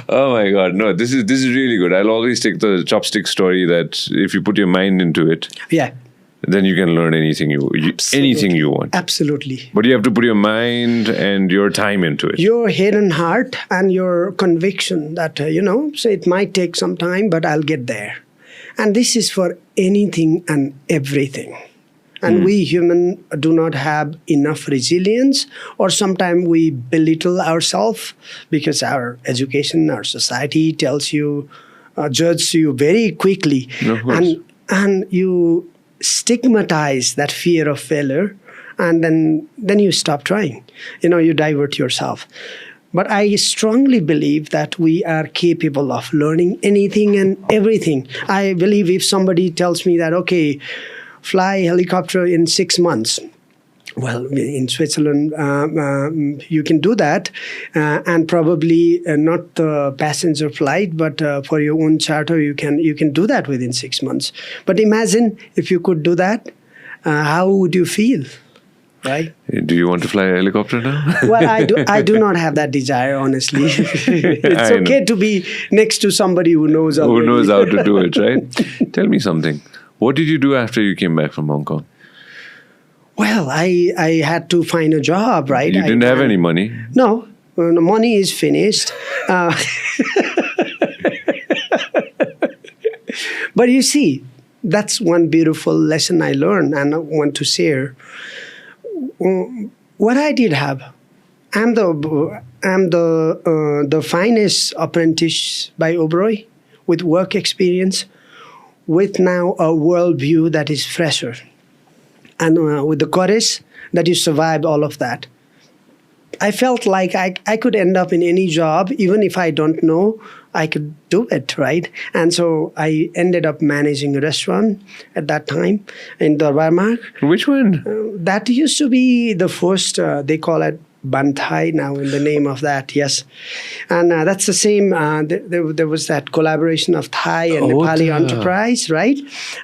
Oh my God, no! This is really good. I'll always take the chopstick story that if you put your mind into it, then you can learn anything you want. Absolutely. But you have to put your mind and your time into it. Your head and heart and your conviction that, so it might take some time, but I'll get there. And this is for anything and everything. And we humans do not have enough resilience, or sometimes we belittle ourselves because our education, our society tells you, judges you very quickly. And you stigmatize that fear of failure, and then you stop trying. You divert yourself. But I strongly believe that we are capable of learning anything and everything. I believe if somebody tells me that, okay, fly helicopter in 6 months, well, in Switzerland, you can do that, and probably not the passenger flight, but for your own charter, you can do that within 6 months. But imagine if you could do that, how would you feel, right? Do you want to fly a helicopter now? Well, I do not have that desire, honestly. It's okay to be next to somebody who knows already. Who knows how to do it, right? Tell me something. What did you do after you came back from Hong Kong? Well, I had to find a job, right? You didn't have any money? No, the money is finished. But you see, that's one beautiful lesson I learned and I want to share. What I did have, I'm the finest apprentice by Oberoi with work experience, with now a worldview that is fresher. And with the courage that you survived all of that. I felt like I could end up in any job, even if I don't know, I could do it, right? And so I ended up managing a restaurant at that time in Darbarmark. Which one? That used to be the first, they call it Ban Thai now in the name of that, yes. And that's the same, there was that collaboration of Thai and Nepali enterprise, right?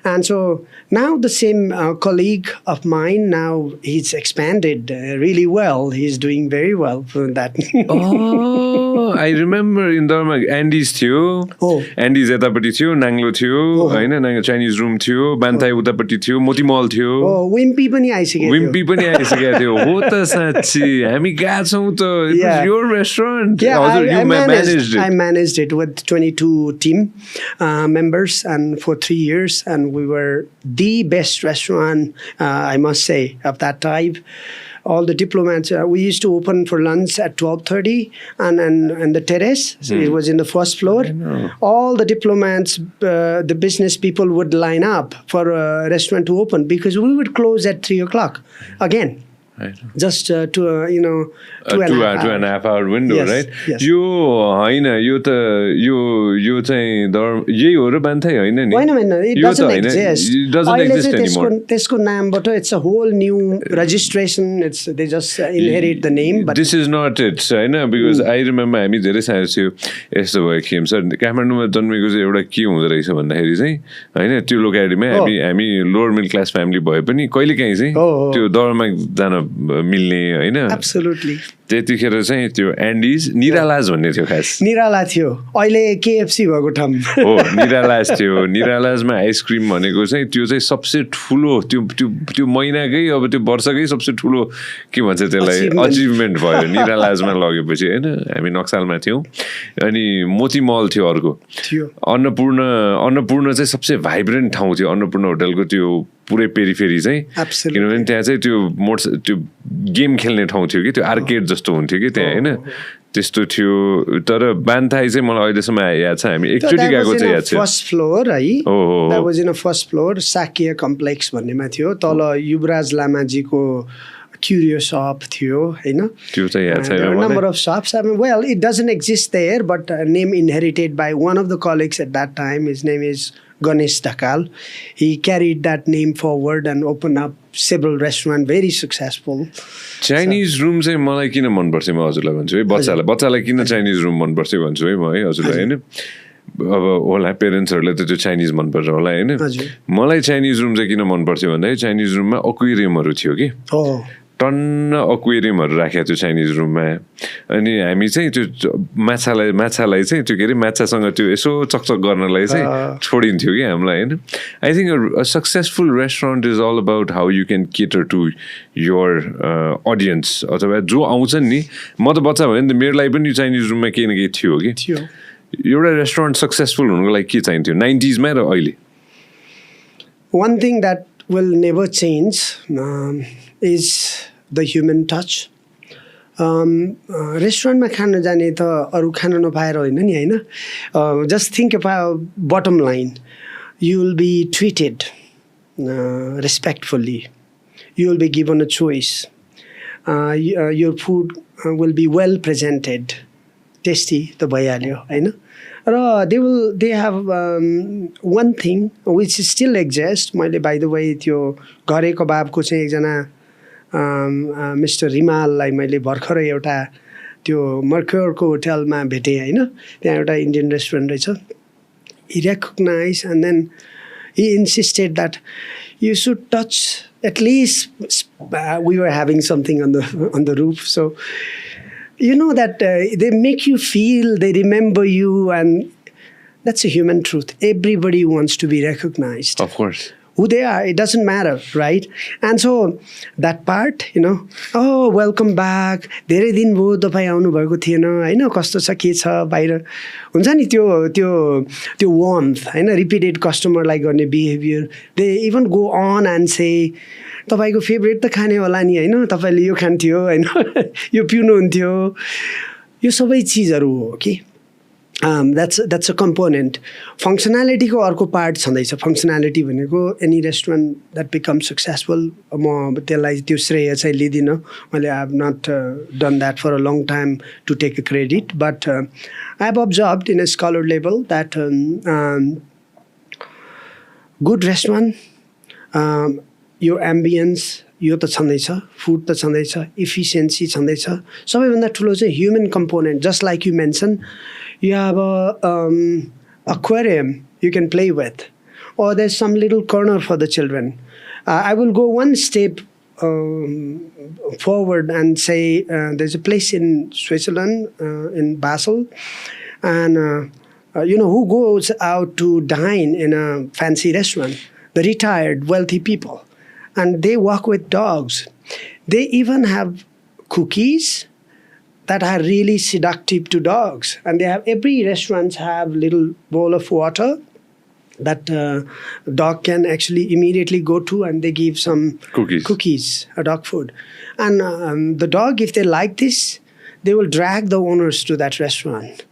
And so now the same colleague of mine, now he's expanded really well. He's doing very well for that. Oh, I remember in Dharma, Andy's थियो. Andy's यतापट्टि थियो, नाङ्लो थियो, हैन, Chinese room थियो, Ban Thai उतापट्टि थियो, मोती मल थियो. Wimpy पनि आइसकेको थियो. Wimpy पनि आइसकेको थियो. हो त साच्चै, हामी गएको छौँ त. It was your restaurant. Yeah, I managed it. I managed it with 22 team members and for 3 years, and we were the best restaurant, I must say, of that type. All the diplomats, we used to open for lunch at 12:30 and the terrace, so it was in the first floor. All the diplomats, the business people would line up for a restaurant to open because we would close at 3 o'clock again. Right. Just to, 2.5 hour window, yes, right? Yes. यो होइन यो चाहिँ यही हो र बान्थै होइन नि होइन it doesn't exist. It doesn't exist anymore. त्यसको नामबाट it's a whole new registration. They just inherit the name. But this is not it, होइन, because I remember हामी धेरै सानो थियो यस्तो भयो खेम सर काठमाडौँमा जन्मेको चाहिँ एउटा के हुँदो रहेछ भन्दाखेरि चाहिँ होइन त्यो लोकालिटीमा हामी लोवर मिडल क्लास फ्यामिली भए पनि कहिलेकाहीँ चाहिँ त्यो दौडमा जान मिल्ने होइन. एब्सोल्युटली. त्यतिखेर चाहिँ त्यो एन्डिज निरालाज भन्ने थियो खास. निराला थियो, अहिले केएफसी भएको ठाउँ हो. निरालाज थियो. निरालाजमा आइसक्रिम भनेको चाहिँ त्यो चाहिँ सबसे ठुलो त्यो महिनाकै अब त्यो वर्षकै सबसे ठुलो के भन्छ त्यसलाई अचिभमेन्ट भयो निरालाजमा लगेपछि होइन. हामी नक्सालमा थियौँ अनि मोती मल थियो अर्को थियो. अन्नपूर्ण चाहिँ सबसे भाइब्रेन्ट ठाउँ थियो अन्नपूर्ण होटलको त्यो पुरै पेरिफेरी चाहिँ. किनभने त्यहाँ चाहिँ त्यो गेम खेल्ने ठाउँ थियो कि त्यो आर्केड जस्तो हुन्थ्यो कि त्यहाँ होइन. त्यस्तो थियो. तर बान्थाई चाहिँ मलाई अहिलेसम्म याद छ. हामी एकचोटि गएको चाहिँ याद छ. फर्स्ट फ्लोर है. That was in a first floor Shakya complex भन्नेमा थियो. तल युवराज लामाजीको क्युरियो शप थियो होइन. त्यो चाहिँ याद छैन. Number of shops. Well, it doesn't exist there, but a name inherited by one of the colleagues at that time. His name is Ganesh Dakal. He carried that name forward and opened up several restaurants, very successful. Chinese room चाहिँ मलाई किन मनपर्छ म हजुरलाई भन्छु है. बच्चालाई किन चाइनिज रुम मनपर्छ भन्छु है म है हजुरलाई होइन. अब होला पेरेन्ट्सहरूले त त्यो चाइनिज मनपर्छ होला होइन. मलाई चाइनिज रुम चाहिँ किन मनपर्छ भन्दाखेरि चाइनिज रुममा अक्वेरियमहरू थियो कि. टन्न अक्वेरियमहरू राखेको थियो चाइनिज रुममा. अनि हामी चाहिँ त्यो माछालाई चाहिँ त्यो के अरे माछासँग त्यो यसो चकचक गर्नलाई चाहिँ छोडिन्थ्यो कि हामीलाई होइन. I think a successful restaurant is all about how you can cater to your audience. अथवा जो आउँछन् नि, म त बच्चा भयो नि त मेरो लागि पनि चाइनिज रुममा केही न केही थियो कि. एउटा रेस्टुरेन्ट सक्सेसफुल हुनुको लागि के चाहिन्थ्यो 90s मा र अहिले? One thing that will never change is the human touch. रेस्टुरेन्टमा खान जाने त अरू खान नपाएर होइन नि होइन. Just think about button line. You will be treated respectfully. You will be given a choice. your food will be well presented, tasty त भइहाल्यो होइन र they have one thing which still exists. मैले by the way त्यो घरे कबाबको चाहिँ एकजना mister रिमाललाई मैले भर्खरै एउटा त्यो मर्क्योरको होटलमा भेटेँ होइन त्यहाँ एउटा इन्डियन रेस्टुरेन्ट रहेछ. He recognized and then he insisted that you should touch at least we were having something on the roof, so you know that they make you feel, they remember you, and that's a human truth. Everybody wants to be recognized. Of course. Who they are, it doesn't matter, right? And so that part, oh, welcome back. धेरै दिन भयो तपाईँ आउनु भएको थिएन होइन कस्तो छ के छ बाहिर हुन्छ नि त्यो warmth होइन रिपिटेड कस्टमरलाई गर्ने behaviour. They even go on and say तपाईँको फेभरेट त खाने होला नि होइन तपाईँले यो खान्थ्यो होइन यो पिउनुहुन्थ्यो यो सबै चिजहरू हो कि that's a component. Functionality को अर्को part छँदैछ. Functionality भनेको any restaurant that becomes successful म त्यसलाई त्यो श्रेय चाहिँ लिदिनँ. मैले I have not done that for a long time to take a credit, but I have observed in a scholar level that good restaurant, your ambience यो त छँदैछ, food त छँदैछ, efficiency छँदैछ. सबैभन्दा ठुलो चाहिँ human component. Just like you mentioned, you have a aquarium you can play with, or there's some little corner for the children. I will go one step forward and say there's a place in Switzerland, in Basel, and who goes out to dine in a fancy restaurant? The retired, wealthy people. And they walk with dogs. They even have cookies that are really seductive to dogs. And they have every restaurant have little bowl of water that dog can actually immediately go to, and they give some cookies, dog food. And the dog, if they like this, they will drag the owners to that restaurant.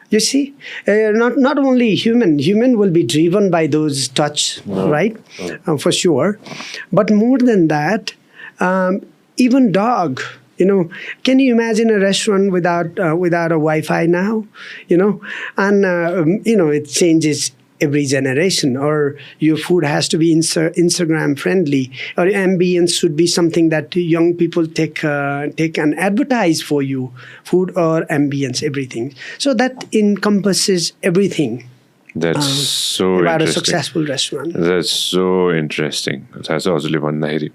You see, not only human will be driven by those touch, right? For sure. But more than that, even dog, can you imagine a restaurant without a Wi-Fi now? And it changes every generation, or your food has to be Instagram friendly, or ambience should be something that young people take and advertise for you, food or ambience, everything. So that encompasses everything. That's so about interesting. A successful restaurant. That's so interesting. That's हजुरले भन्दाखेरि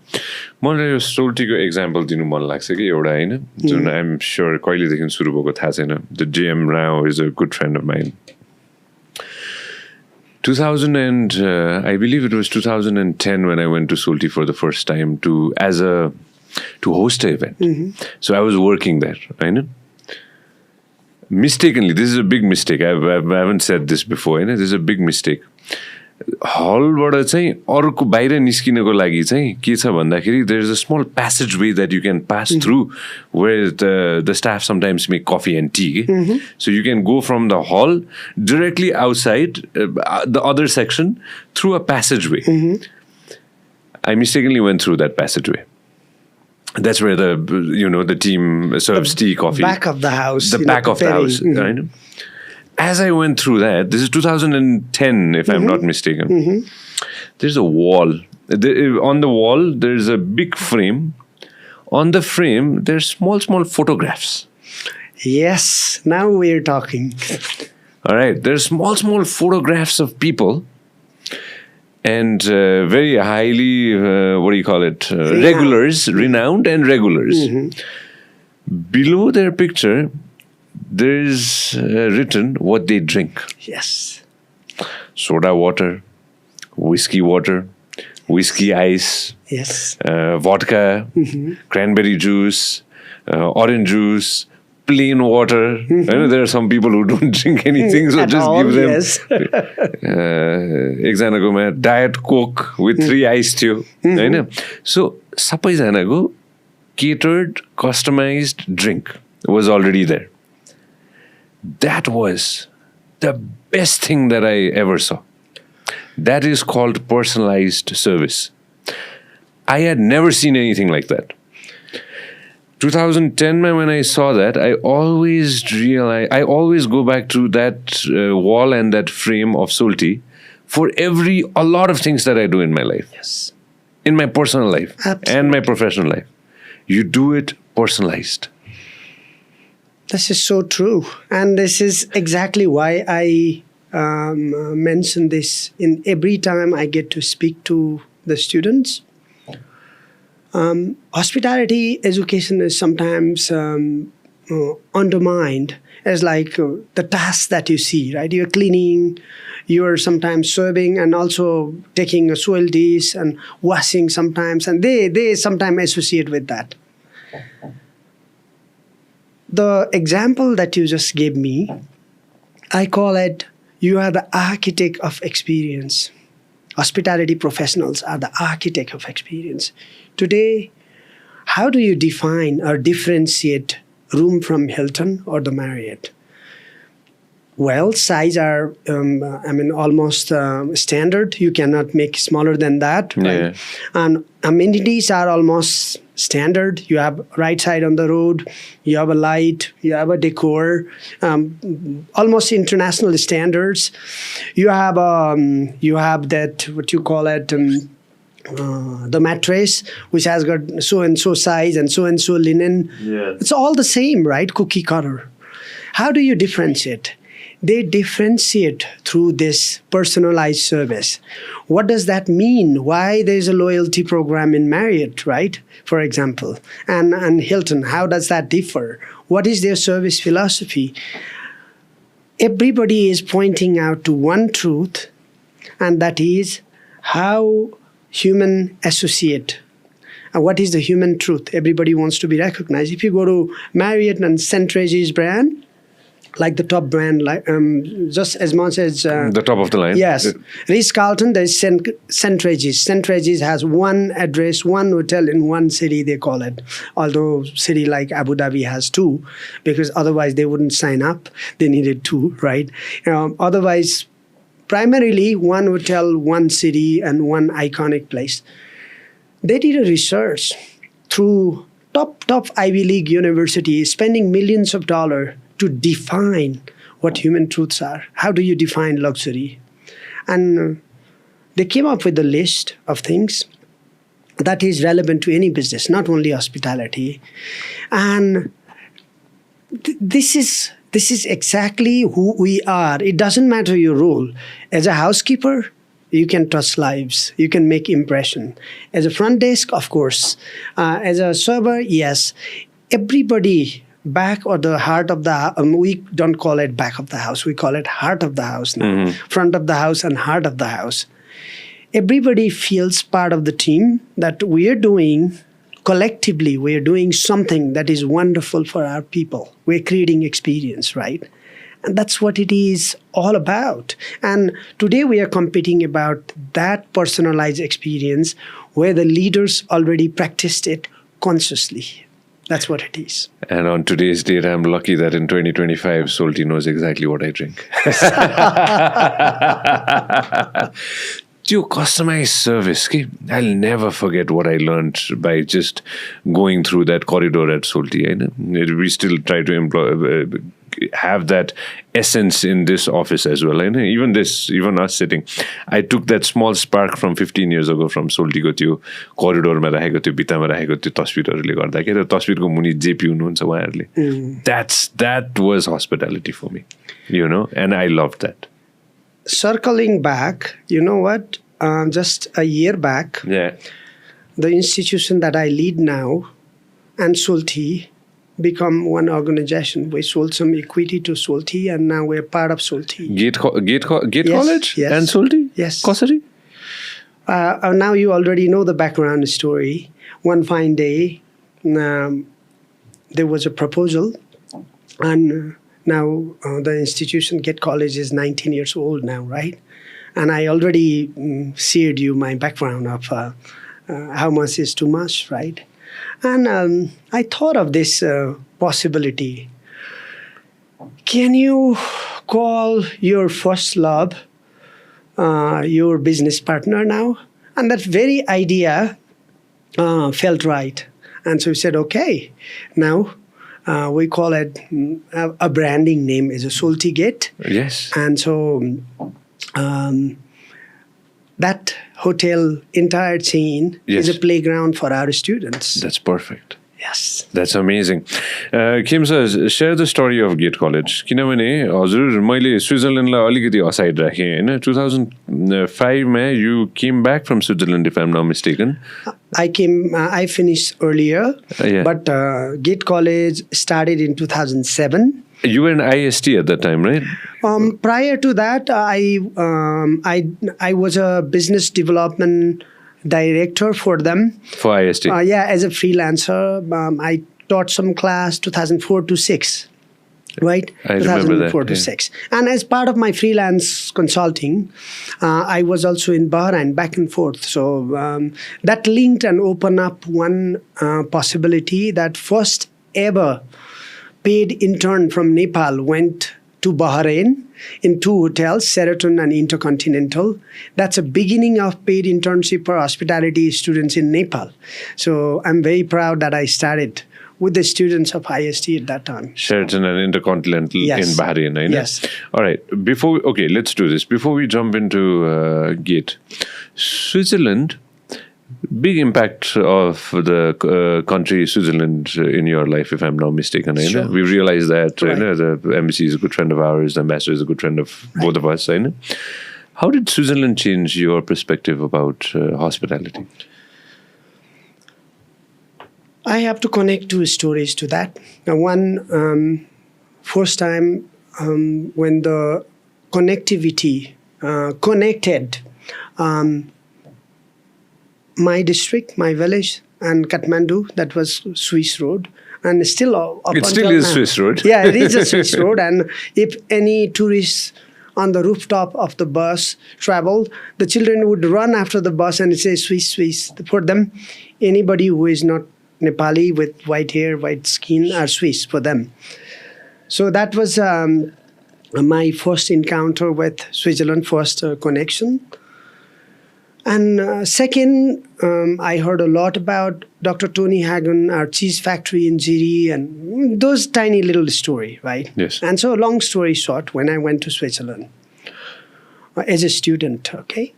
मलाई यो सोल्टीको example दिनु मन लाग्छ कि एउटा होइन जुन I'm sure कहिलेदेखि सुरु भएको थाहा छैन. The JM Rao is a good friend of mine. 2000 and I believe it was 2010 when I went to Soaltee for the first time to host an event. So I was working there, right? Mistakenly, this is a big mistake. I haven't said this before, this is a big mistake. हलबाट चाहिँ अरूको बाहिर निस्किनको लागि चाहिँ के छ भन्दाखेरि there is a small passageway that you can pass through where the staff sometimes make coffee and tea. So you can go from the hall directly outside the other section through a passageway. I mistakenly went through that passageway. That's where the team serves tea, coffee. Back of the house. The back of the house, right? As I went through that, this is 2010, if I'm not mistaken, there's a wall. On the wall, there's a big frame. On the frame, there's small photographs. Yes, now we're talking. All right, there's small photographs of people and very highly, regulars, renowned and regulars. Below their picture, there is written what they drink. Yes. Soda water, whiskey ice, yes, vodka, cranberry juice, orange juice, plain water. I know there are some people who don't drink anything, so just give them एकजनाकोमा Diet Coke with 3 ice थियो हैन. So सबैजनाको catered, customized drink was already there. That was the best thing that I ever saw. That is called personalized service. I had never seen anything like that. 2010 when I saw that, I always go back to that wall and that frame of Soaltee for a lot of things that I do in my life. Yes. In my personal life. Absolutely. And my professional life. You do it personalized. This is so true. And this is exactly why I mention this in every time I get to speak to the students. Hospitality education is sometimes undermined as like the tasks that you see, right? You're cleaning, you're sometimes serving, and also taking a Soaltees and washing sometimes, and they sometimes associate with that. The example that you just gave me, I call it, you are the architect of experience. Hospitality professionals are the architect of experience. Today, how do you define or differentiate room from Hilton or the Marriott? Well, size are, almost standard. You cannot make smaller than that, right? Yeah. And amenities are almost standard. You have right side on the road, you have a light, you have a decor, almost international standards. You have that, what you call it, the mattress, which has got so and so size and so linen. Yeah. It's all the same, right? Cookie cutter. How do you differentiate? They differentiate through this personalized service. What does that mean? Why there's a loyalty program in Marriott, right? For example, and Hilton, how does that differ? What is their service philosophy? Everybody is pointing out to one truth, and that is how human associate. And what is the human truth? Everybody wants to be recognized. If you go to Marriott and St. Regis brand, like the top brand, like just as much as the top of the line. Yes, Ritz-Carlton. There's St. Regis. St. Regis has one address, one hotel in one city. They call it. Although city like Abu Dhabi has two, because otherwise they wouldn't sign up. They needed two, right? Otherwise, primarily one hotel, one city, and one iconic place. They did a research through top Ivy League universities, spending millions of dollars to define what human truths are. How do you define luxury? And they came up with a list of things that is relevant to any business, not only hospitality. And this is exactly who we are. It doesn't matter your role. As a housekeeper, you can touch lives. You can make impression. As a front desk, of course. As a server, yes. Everybody, back or the heart of the we don't call it back of the house. We call it heart of the house now. Mm-hmm. Front of the house and heart of the house. Everybody feels part of the team, that we are doing collectively, we are doing something that is wonderful for our people. We're creating experience, right? And that's what it is all about. And today we are competing about that personalized experience where the leaders already practiced it consciously. That's what it is. And on today's date, I'm lucky that in 2025, Soaltee knows exactly what I drink. Your customized service, I'll never forget what I learned by just going through that corridor at Soaltee. We still try to have that essence in this office as well. Even us sitting, I took that small spark from 15 years ago from Soaltee को त्यो कोरिडोरमा राखेको त्यो भित्तामा राखेको त्यो तस्बिरहरूले गर्दा के तस्बिरको मुनि जे पिउनुहुन्छ उहाँहरूले. That was hospitality for me, and I loved that. Circling back, you know what? Just a year back, the institution that I lead now and Soaltee become one organization. We sold some equity to Soaltee, and now we're part of Soaltee. GATECollege and Soaltee? Yes. Kajaria? Now you already know the background story. One fine day, there was a proposal, and now the institution, GATECollege, is 19 years old now, right? And I already shared you my background of how much is too much, right? And I thought of this possibility. Can you call your first love your business partner now? And that very idea felt right. And so we said, okay, now we call it a branding name is a Soaltee Gate. Yes. And so that hotel entire chain Yes. is a playground for our students. That's perfect. Yes. That's amazing. Kim sir, share the story of GATECollege. किनभने हजुर मैले स्विजरल्यान्डलाई अलिकति aside राखेँ हैन 2005 मा you came back from Switzerland if I'm not mistaken. I finished earlier, Yeah. but GATECollege started in 2007. You were in IST at that time, right? Prior to that, I was a business development director for them. For IST. As a freelancer, I taught some class 2004 to 6, right? I remember that, 2004 to yeah. 6. And as part of my freelance consulting, I was also in Bahrain, back and forth. So that linked and opened up one possibility that first ever paid intern from Nepal went to Bahrain in 2 hotels, Sheraton and Intercontinental. That's a beginning of paid internship for hospitality students in Nepal. So I'm very proud that I started with the students of IST at that time. Sheraton and Intercontinental Yes. in Bahrain, right? Yes. All right. Let's do this. Before we jump into GATE, Switzerland, big impact of the country Switzerland in your life, if I'm not mistaken. Sure. We realize that Right. the embassy is a good friend of ours, the ambassador is a good friend of both of us. How did Switzerland change your perspective about hospitality? I have to connect 2 stories to that. Now, one, first time when the connectivity connected my district, my village, and Kathmandu, that was Swiss road. And still up It still until is now. Swiss road. Yeah, it is a Swiss road. And if any tourists on the rooftop of the bus traveled, the children would run after the bus and say, Swiss, Swiss. For them, anybody who is not Nepali with white hair, white skin are Swiss for them. So that was my first encounter with Switzerland, first connection. And second, I heard a lot about Dr. Tony Hagen, our cheese factory in Jiri, and those tiny little story, right? Yes. And so, long story short, when I went to Switzerland as a student, okay,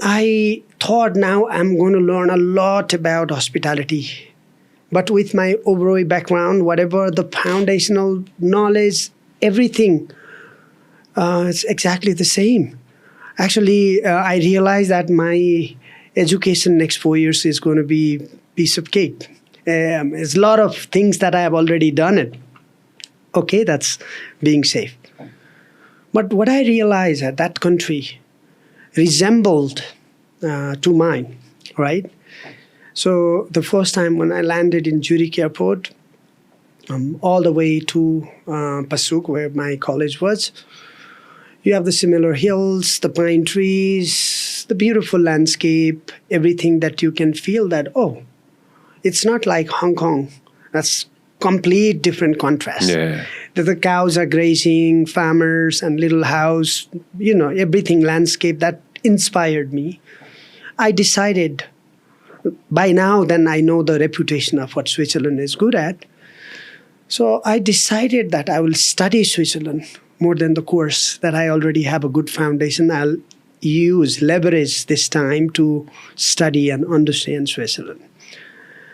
I thought now I'm going to learn a lot about hospitality. But with my Oberoi background, whatever the foundational knowledge, everything, it's exactly the same. Actually, I realized that my education next 4 years is going to be piece of cake. There's a lot of things that I have already done it. Okay, that's being safe. But what I realized that that country resembled to mine, right? So the first time when I landed in Zurich airport, all the way to Pasuk, where my college was, you have the similar hills, the pine trees, the beautiful landscape, everything that you can feel that, oh, it's not like Hong Kong. That's complete different contrast. Yeah. The cows are grazing, farmers and little house, everything landscape that inspired me. I decided by now, then I know the reputation of what Switzerland is good at. So I decided that I will study Switzerland more than the course, that I already have a good foundation. I'll leverage this time to study and understand Switzerland.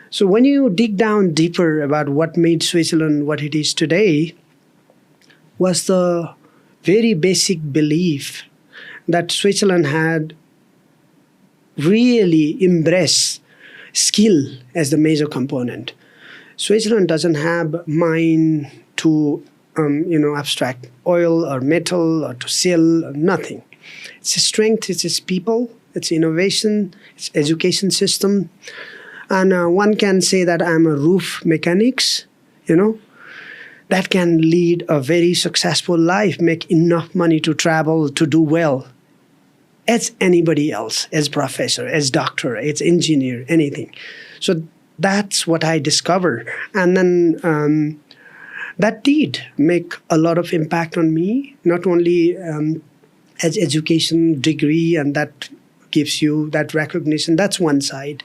So when you dig down deeper about what made Switzerland what it is today, was the very basic belief that Switzerland had really embraced skill as the major component. Switzerland doesn't have mine to abstract oil or metal or to sell, or nothing. It's a strength, it's its people, it's innovation, it's education system. And one can say that I'm a roof mechanics, that can lead a very successful life, make enough money to travel, to do well, as anybody else, as professor, as doctor, as engineer, anything. So that's what I discovered. And then that did make a lot of impact on me, not only as education degree, and that gives you that recognition. That's one side.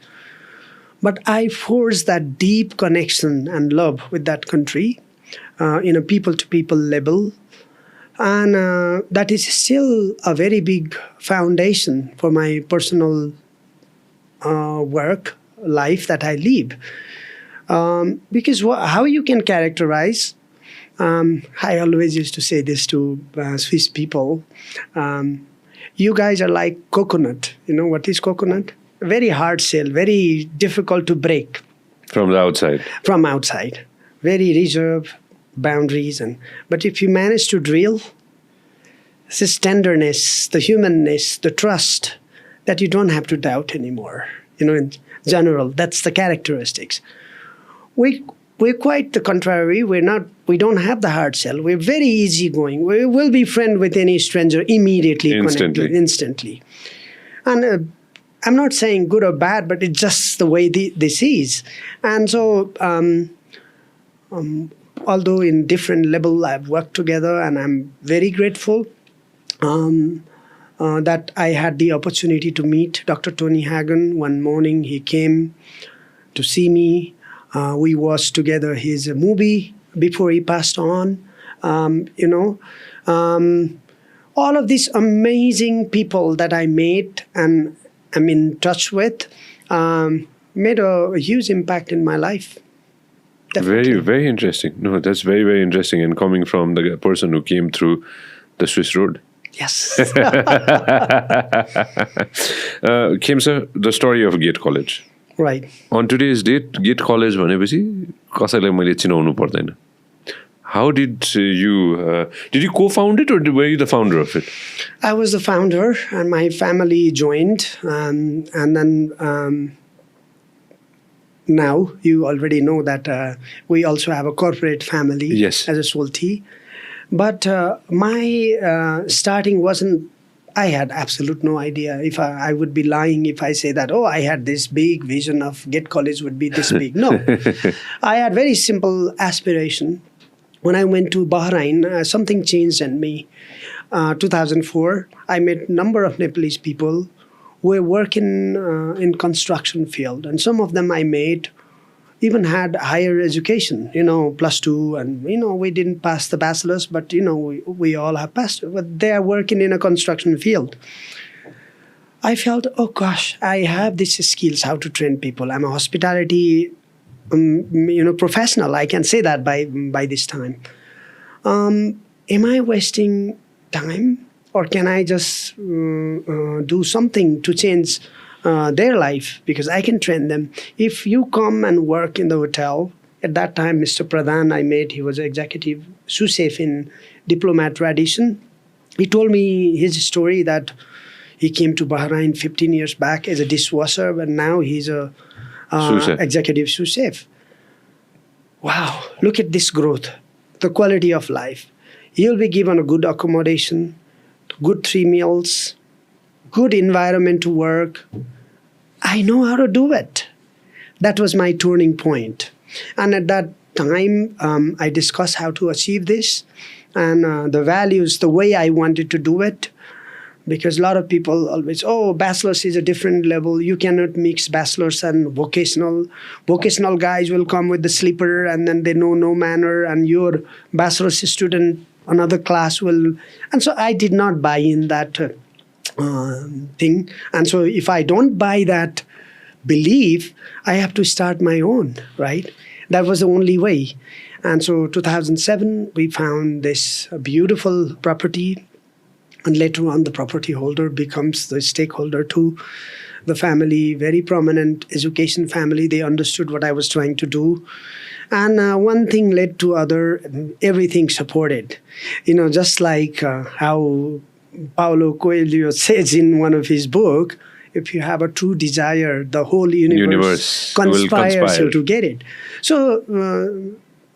But I forged that deep connection and love with that country in a people-to-people level. And that is still a very big foundation for my personal work, life that I live. Because how you can characterize, I always used to say this to Swiss people, you guys are like coconut. You know what is coconut? Very hard shell, very difficult to break. From the outside? From outside. Very reserved boundaries. But if you manage to drill, this tenderness, the humanness, the trust, that you don't have to doubt anymore. In general, that's the characteristics. We're quite the contrary. We don't have the hard shell. We're very easygoing. We will be friend with any stranger immediately. Instantly. And I'm not saying good or bad, but it's just the way this is. And so, although in different level I've worked together, and I'm very grateful that I had the opportunity to meet Dr. Tony Hagen. One morning he came to see me. We watched together his movie before he passed on. All of these amazing people that I met and I'm in touch with made a huge impact in my life. Definitely. Very, very interesting. No, that's very, very interesting. And coming from the person who came through the Swiss road. Yes. Khem sir, the story of GATECollege. Right. On today's date, GATECollege भनेपछि कसैलाई मैले चिनाउनु पर्दैन. How did you co-found it or were you the founder of it? I was the founder and my family joined. And then now you already know that we also have a corporate family as a Soaltee. But my starting wasn't, I had absolute no idea. If I would be lying if I say that, I had this big vision of GATECollege would be this big. No. I had very simple aspiration. When I went to Bahrain, something changed in me. 2004, I met a number of Nepalese people who were working in construction field. And some of them I met even had higher education, +2. And, we didn't pass the bachelor's, but, we all have passed. But they are working in a construction field. I felt, oh, gosh, I have these skills, how to train people. I'm a hospitality professional. I can say that by this time. Am I wasting time? Or can I just do something to change their life? Because I can train them. If you come and work in the hotel, at that time, Mr. Pradhan I met, he was an executive sous chef in Diplomat tradition. He told me his story that he came to Bahrain 15 years back as a dishwasher, but now he's a executive sous chef. Wow, look at this growth, the quality of life. You'll be given a good accommodation, good 3 meals, good environment to work. I know how to do it. That was my turning point. And at that time, I discussed how to achieve this and the values, the way I wanted to do it. Because a lot of people always, bachelor's is a different level. You cannot mix bachelor's and vocational. Vocational guys will come with the slipper and then they know no manner. And your bachelor's student, another class will. And so I did not buy in that thing. And so if I don't buy that belief, I have to start my own, right? That was the only way. And so 2007, we found this beautiful property. And later on, the property holder becomes the stakeholder too. The family, very prominent education family, they understood what I was trying to do. And one thing led to other, everything supported. Just like how Paulo Coelho says in one of his books, if you have a true desire, the whole universe conspires to get it. So,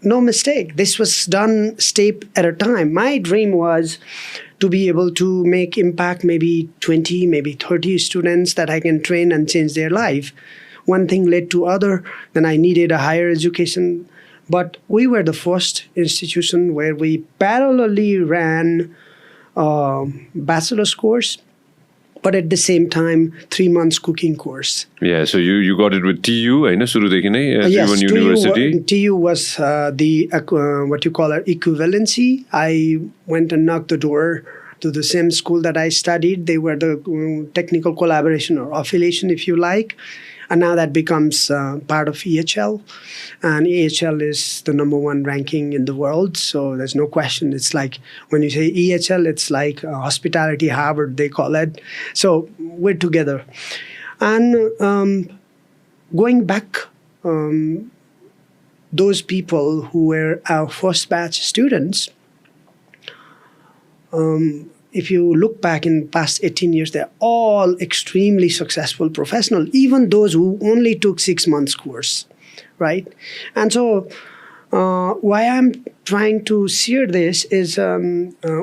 no mistake. This was done step at a time. My dream was to be able to make impact maybe 20, maybe 30 students that I can train and change their life. One thing led to other. Then I needed a higher education. But we were the first institution where we parallelly ran a bachelor's course but at the same time 3 months cooking course. Yeah, so you got it with TU, होइन सुरुदेखि नै Yes, Tribhuvan University. TU was the what you call equivalency. I went and knocked the door to the same school that I studied. They were the technical collaboration or affiliation, if you like. And now that becomes part of EHL. And EHL is the #1 ranking in the world. So there's no question. It's like when you say EHL, it's like hospitality Harvard, they call it. So we're together. And going back, those people who were our first batch students, if you look back in past 18 years, they're all extremely successful professionals, even those who only took 6 months course, right? And so why I'm trying to share this is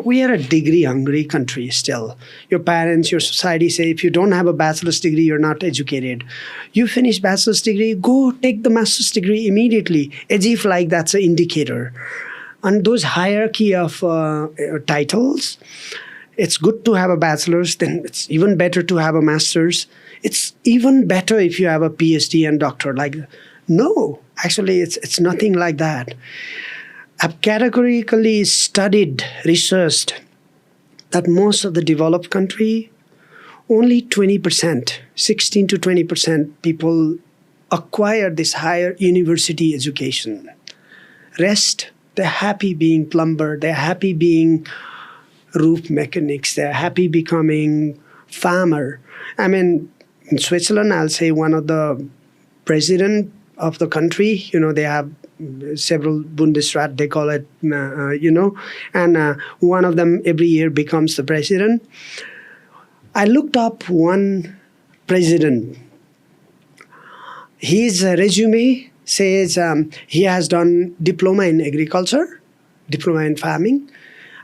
we are a degree-hungry country still. Your parents, your society say, if you don't have a bachelor's degree, you're not educated. You finish bachelor's degree, go take the master's degree immediately, as if like that's an indicator. And those hierarchy of titles, it's good to have a bachelor's, then it's even better to have a master's. It's even better if you have a PhD and doctor. Like, no, actually, it's nothing like that. I've categorically studied, researched that most of the developed country, only 20%, 16 to 20% people acquire this higher university education. Rest, they're happy being plumber, they're happy being roof mechanics, they're happy becoming farmer. I mean, in Switzerland, I'll say one of the president of the country, they have several Bundesrat, they call it, and one of them every year becomes the president. I looked up one president. His resume says he has done diploma in agriculture, diploma in farming,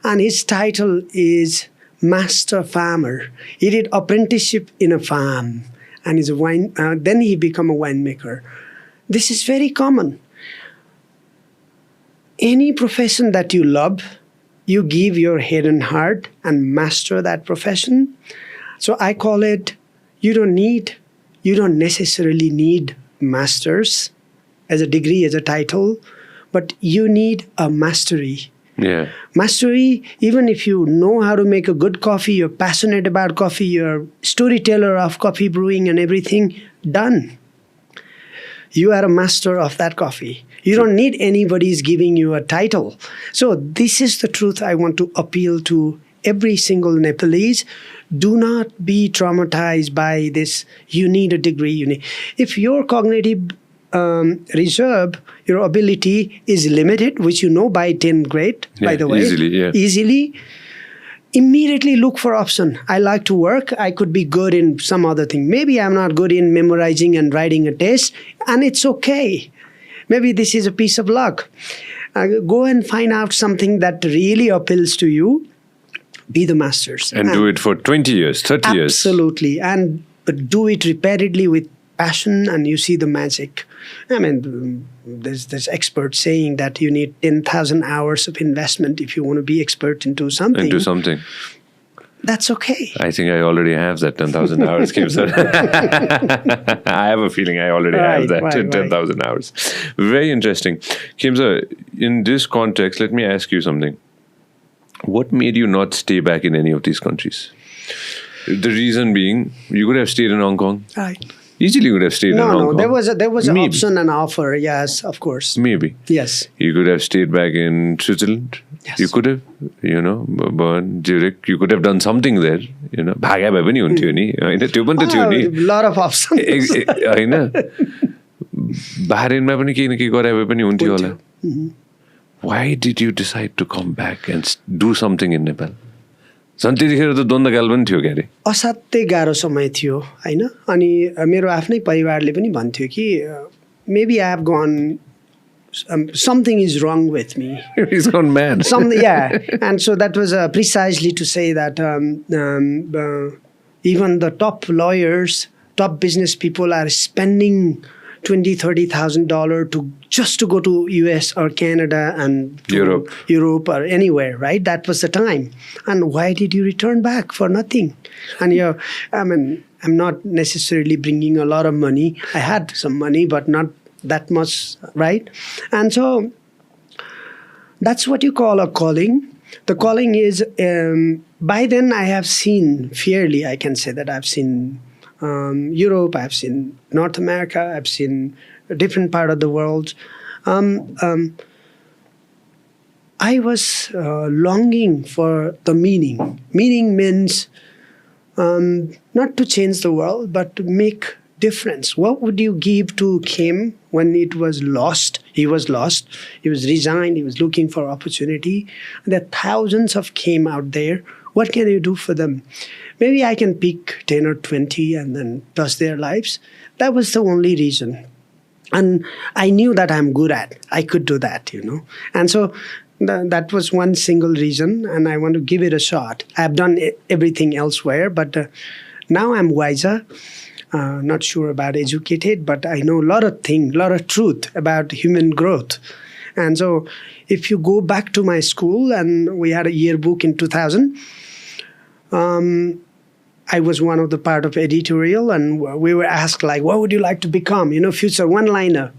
and his title is Master Farmer. He did apprenticeship in a farm, and is a wine. Then he became a winemaker. This is very common. Any profession that you love, you give your head and heart and master that profession. So I call it, you don't necessarily need masters as a degree, as a title, but you need a mastery. Yeah. Mastery, even if you know how to make a good coffee, you're passionate about coffee, you're a storyteller of coffee brewing and everything, done. You are a master of that coffee. You don't need anybody's giving you a title. So this is the truth I want to appeal to every single Nepalese. Do not be traumatized by this, you need a degree. If your cognitive reserve, your ability is limited, which you know by 10th grade, by the way. Easily. Immediately look for option. I like to work. I could be good in some other thing. Maybe I'm not good in memorizing and writing a test, and it's okay. Maybe this is a piece of luck. Go and find out something that really appeals to you. Be the masters. And do it for 20 years, 30 years. Absolutely. And do it repeatedly with passion, and you see the magic. I mean, there's experts saying that you need 10,000 hours of investment if you want to be expert into something. That's okay. I think I already have that 10,000 hours, Khem sir. I have a feeling I already have that 10,000 hours. Very interesting. Khem sir, in this context, let me ask you something. What made you not stay back in any of these countries? The reason being, you could have stayed in Hong Kong. Right. Easily could have stayed in Hong Kong. There was an option and offer. Yes, of course. Maybe. Yes. You could have stayed back in Switzerland. Yes. You could have, Bern, Zurich. You could have done something there. Bhagya bhai pani huन्थ्यो नि हैन त्यो पनि त थियो नि. A lot of options. हैन बाह्रेनमा पनि केही न केही गरे भए पनि हुन्थ्यो होला. Why did you decide to come back and do something in Nepal? झन् त्यतिखेर त द्वन्द्वकाल पनि थियो क्यारे. असाध्यै गाह्रो समय थियो हैन. अनि मेरो आफ्नै परिवारले पनि भन्थ्यो कि maybe I have gone something is wrong with me. He's gone mad. Yeah. And so that was precisely to say that even the top lawyers, top business people are spending $20,000-$30,000 to go to US or Canada and Europe or anywhere, right? That was the time. And why did you return back for nothing? And I'm not necessarily bringing a lot of money. I had some money, but not that much, right? And so that's what you call a calling. The calling is, by then I have seen, fairly I can say that I've seen Europe, I've seen North America, I've seen a different part of the world. I was longing for the meaning. Meaning means not to change the world, but to make difference. What would you give to Khem when it was lost? He was lost. He was resigned. He was looking for opportunity. And there are thousands of Khem out there. What can you do for them? Maybe I can pick 10 or 20 and then touch their lives. That was the only reason. And I knew that I'm good at. I could do that, And so that was one single reason, and I want to give it a shot. I've done everything elsewhere, but now I'm wiser. Not sure about educated, but I know a lot of truth about human growth. And so if you go back to my school, and we had a yearbook in 2000, I was one of the part of editorial, and we were asked, like, what would you like to become? Future one-liner.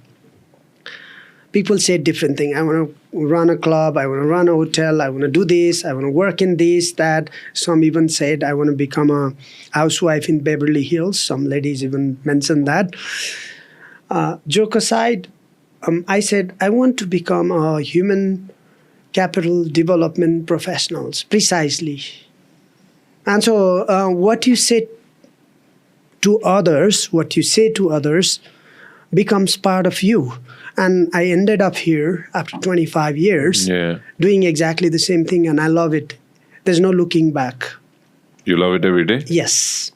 People say different things. I want to run a club. I want to run a hotel. I want to do this. I want to work in this, that. Some even said, I want to become a housewife in Beverly Hills. Some ladies even mentioned that. Joke aside, I said, I want to become a human capital development professionals, precisely. And so what you say to others becomes part of you. And I ended up here after 25 years doing exactly the same thing, and I love it. There's no looking back. You love it every day? Yes.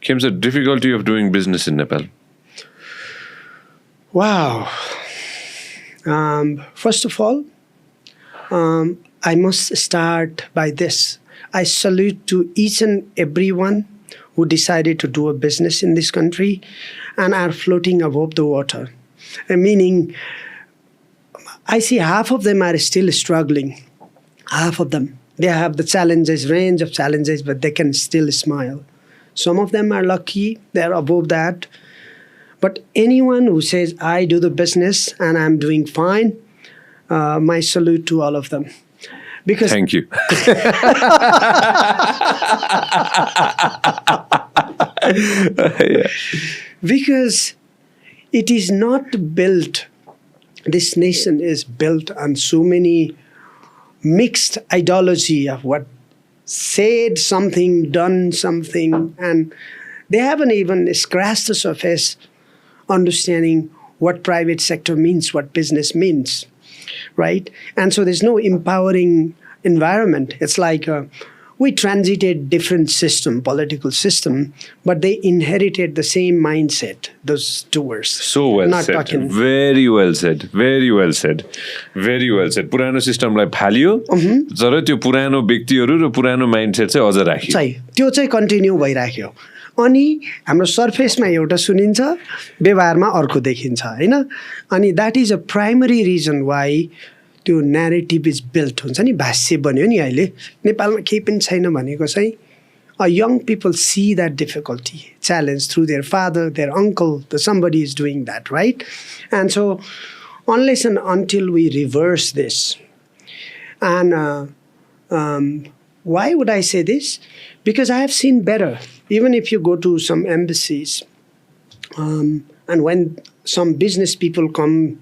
Khem, the difficulty of doing business in Nepal? Wow. First of all, I must start by this. I salute to each and everyone who decided to do a business in this country and are floating above the water. Meaning, I see half of them are still struggling. Half of them. They have the range of challenges, but they can still smile. Some of them are lucky. They're above that. But anyone who says, I do the business and I'm doing fine, my salute to all of them. Because thank you. Because it is not built, this nation is built on so many mixed ideology of what said something, done something, and they haven't even scratched the surface understanding what private sector means, what business means, right? And so there's no empowering environment. It's like we transited different political system, but they inherited the same mindset, those stewards. So well said. Very well said. Very well said. Very well said. पुरानो सिस्टमलाई फाल्यो तर त्यो पुरानो व्यक्तिहरू र पुरानो mindset चाहिँ अझ राखियो. त्यो चाहिँ कन्टिन्यू भइराख्यो. अनि हाम्रो सर्फेसमा एउटा सुनिन्छ, व्यवहारमा अर्को देखिन्छ, हैन? अनि that is a primary reason why त्यो न्यारेटिभ इज बिल्ट हुन्छ नि, भाष्य बन्यो नि अहिले. नेपालमा केही पनि छैन भनेको चाहिँ young people see that difficulty, challenge through their father, their uncle, that somebody is doing that, right? And so unless and until we reverse this, and why would I say this? Because I have seen better. Even if you go to some embassies, and when some business people come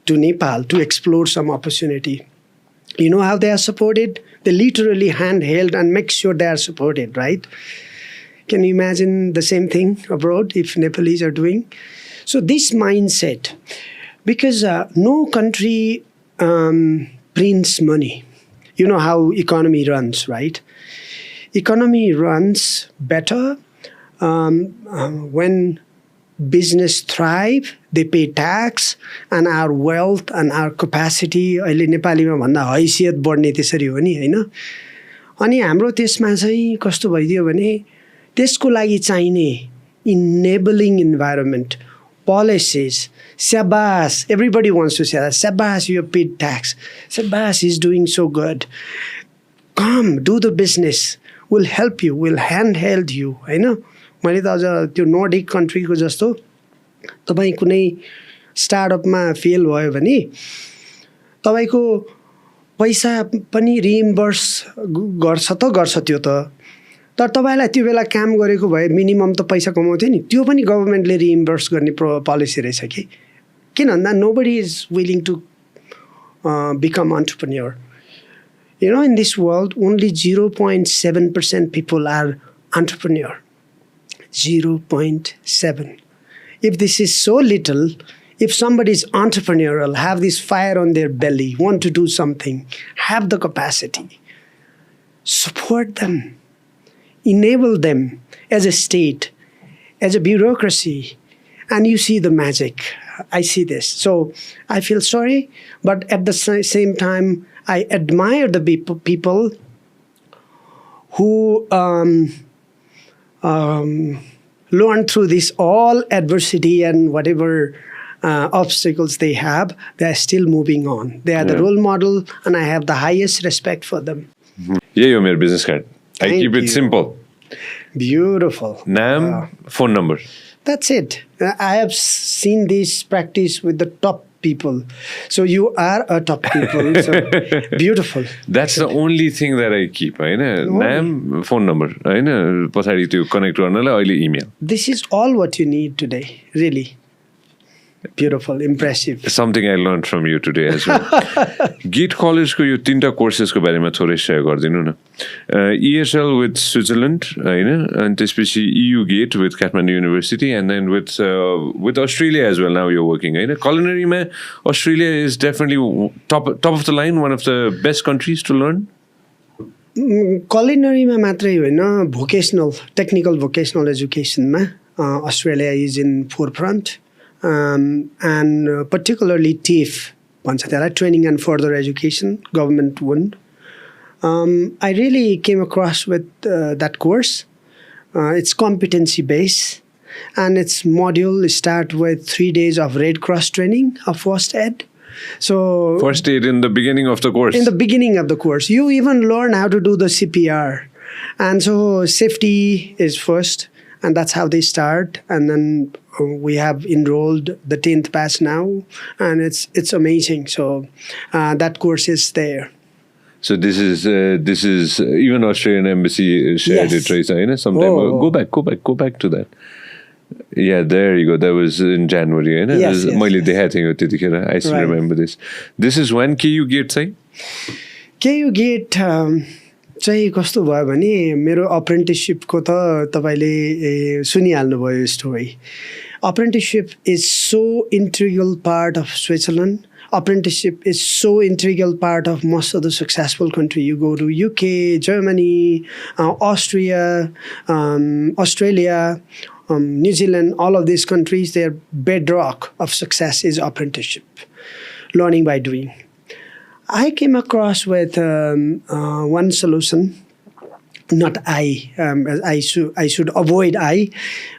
to Nepal to explore some opportunity, you know how they are supported? They literally handheld and make sure they are supported, right? Can you imagine the same thing abroad if Nepalese are doing? So this mindset, because no country prints money. You know how economy runs, right? Economy runs better when business thrive, they pay tax, and our wealth and our capacity, अहिले नेपालीमा भन्दा हैसियत बढ्ने त्यसरी हो नि, हैन? अनि हाम्रो देशमा चाहिँ कस्तो भइदियो भने त्यसको लागि चाहिने enabling environment, policies. Sabas, everybody wants to say that. Sabas, you have paid tax. Sabas, he's doing so good. Come, do the business. We'll help you. We'll handheld you. होइन मैले त अझ त्यो नर्डिक कन्ट्रीको जस्तो तपाईँ कुनै स्टार्टअपमा फेल भयो भने तपाईँको पैसा पनि रिइम्बर्स गर्छ त्यो त तर तपाईँलाई त्यो बेला काम गरेको भए मिनिमम त पैसा कमाउँथ्यो नि त्यो पनि गभर्मेन्टले रिइम्बर्स गर्ने पोलिसी रहेछ कि किन भन्दा nobody is willing to become entrepreneur. You know, in this world, only 0.7% people are entrepreneur. 0.7. If this is so little, if somebody is entrepreneurial, have this fire on their belly, want to do something, have the capacity, support them, enable them as a state, as a bureaucracy, and you see the magic. I see this. So I feel sorry, but at the same time, I admire the people who learn through this all adversity and whatever obstacles they have, they are still moving on. They are the role model, and I have the highest respect for them. Yeah, you're my business card. I keep it simple. Beautiful. Name, phone number. That's it. I have seen this practice with the top people. So you are a top people. So beautiful. That's the only thing that I keep. Name, phone number. Pasadi to connect to another email. This is all what you need today. Really. Beautiful, impressive. Something I learned from you today as well. GATECollege ko yo tinta courses ko barema thore share gardinu na. ESL with Switzerland, and त्यसपछि EU GATE with Kathmandu University, and then with Australia as well. Now you're working. Culinary ma Australia is definitely top of the line, one of the best countries to learn. Culinary ma matrai hoina, vocational, technical vocational education ma Australia is in forefront. And particularly TAFE, training and further education, government won. I really came across with that course. It's competency based, and its module start with 3 days of Red Cross training of first aid. So first aid in the beginning of the course. In the beginning of the course, you even learn how to do the CPR, and so safety is first, and that's how they start, and then. We have enrolled the 10th batch now, and it's amazing. So that course is there. So this is even Australian Embassy shared it, right? Sometime go back to that. Yeah, there you go. That was in January. I still remember this. This is when KU GATE say? KU GATE चाहिँ कस्तो भयो भने मेरो अप्रेन्टिसशिपको त तपाईले सुनिहाल्नुभयो story. Apprenticeship is so integral part of Switzerland. Apprenticeship is so integral part of most of the successful country. You go to UK, Germany, Austria, Australia, New Zealand, all of these countries, their bedrock of success is apprenticeship, learning by doing. I came across with one solution. Not I should avoid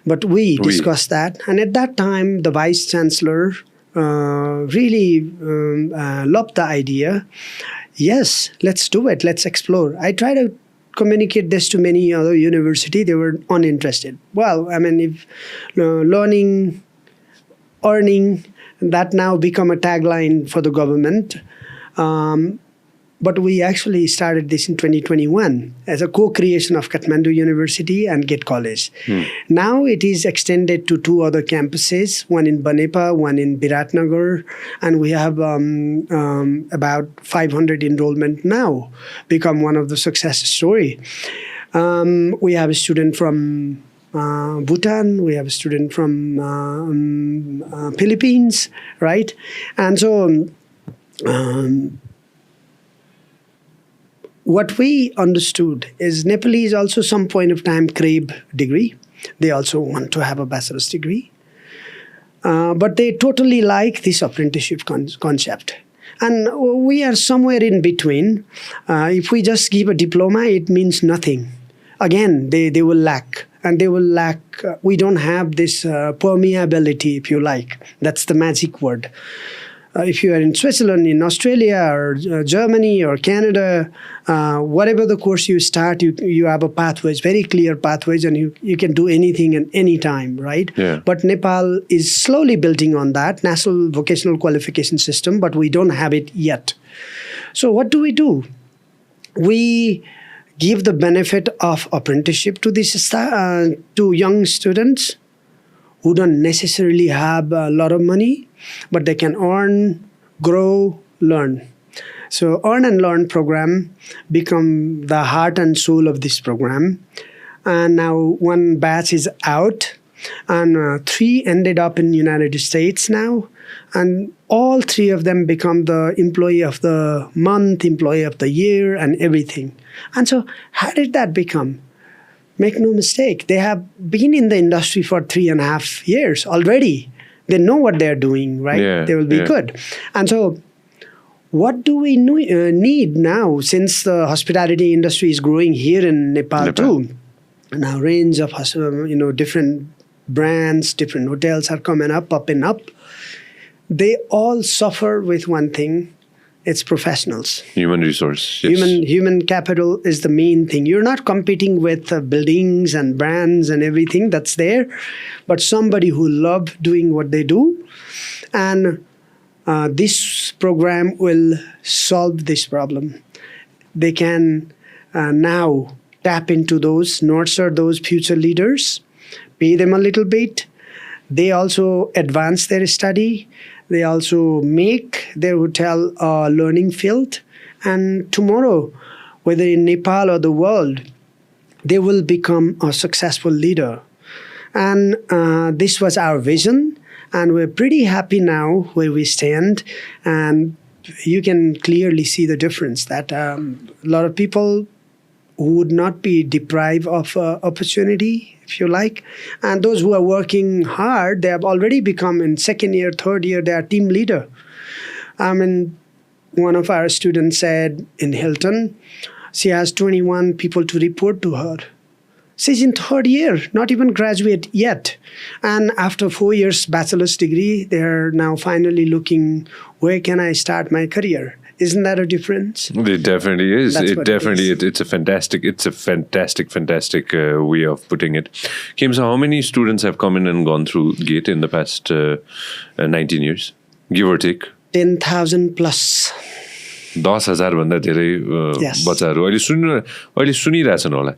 but we discussed that. And at that time, the Vice Chancellor really loved the idea. Yes, let's do it. Let's explore. I tried to communicate this to many other universities. They were uninterested. Well, I mean, if learning, earning, that now become a tagline for the government. But we actually started this in 2021 as a co-creation of Kathmandu University and GATECollege. Now it is extended to 2 other campuses, one in Banepa, one in Biratnagar, and we have about 500 enrollment now, become one of the success story. We have a student from Bhutan, we have a student from Philippines, right? And so what we understood is Nepalese also some point of time crave degree. They also want to have a bachelor's degree. But they totally like this apprenticeship concept. And we are somewhere in between. If we just give a diploma, it means nothing. Again, they will lack. and they will lack. We don't have this permeability, if you like. That's the magic word. If you are in Switzerland, in Australia, or Germany, or Canada, whatever the course you start, you have a pathways, very clear pathways, and you can do anything at any time, right? Yeah. But Nepal is slowly building on that national vocational qualification system, but we don't have it yet. So what do? We give the benefit of apprenticeship to to young students who don't necessarily have a lot of money, but they can earn, grow, learn. So Earn and Learn program become the heart and soul of this program. And now one batch is out, and 3 ended up in United States now. And all 3 of them become the employee of the month, employee of the year, and everything. And so how did that become? Make no mistake, they have been in the industry for 3.5 years already. They know what they're doing, right? Yeah, they will be good. And so what do we need now, since the hospitality industry is growing here in Nepal too? Now range of different brands, different hotels are coming up and up. They all suffer with one thing. It's professionals. Human resource. Yes. Human capital is the main thing. You're not competing with buildings and brands and everything that's there, but somebody who loves doing what they do. And this program will solve this problem. They can now tap into those, nurture those future leaders, pay them a little bit. They also advance their study. They also make their hotel a learning field. And tomorrow, whether in Nepal or the world, they will become a successful leader. And this was our vision. And we're pretty happy now where we stand. And you can clearly see the difference that a lot of people who would not be deprived of opportunity, if you like. And those who are working hard, they have already become in 2nd year, 3rd year, they are team leader. One of our students said in Hilton, she has 21 people to report to her. She's in 3rd year, not even graduate yet. And after 4 years bachelor's degree, they're now finally looking, where can I start my career? Isn't that a difference? It definitely is. It's a fantastic way of putting it. Khem, so how many students have come in and gone through GATE in the past 19 years, give or take? 10,000 plus. 10,000 भन्दा धेरै बच्चाहरू अहिले सुनिरहेछन् होला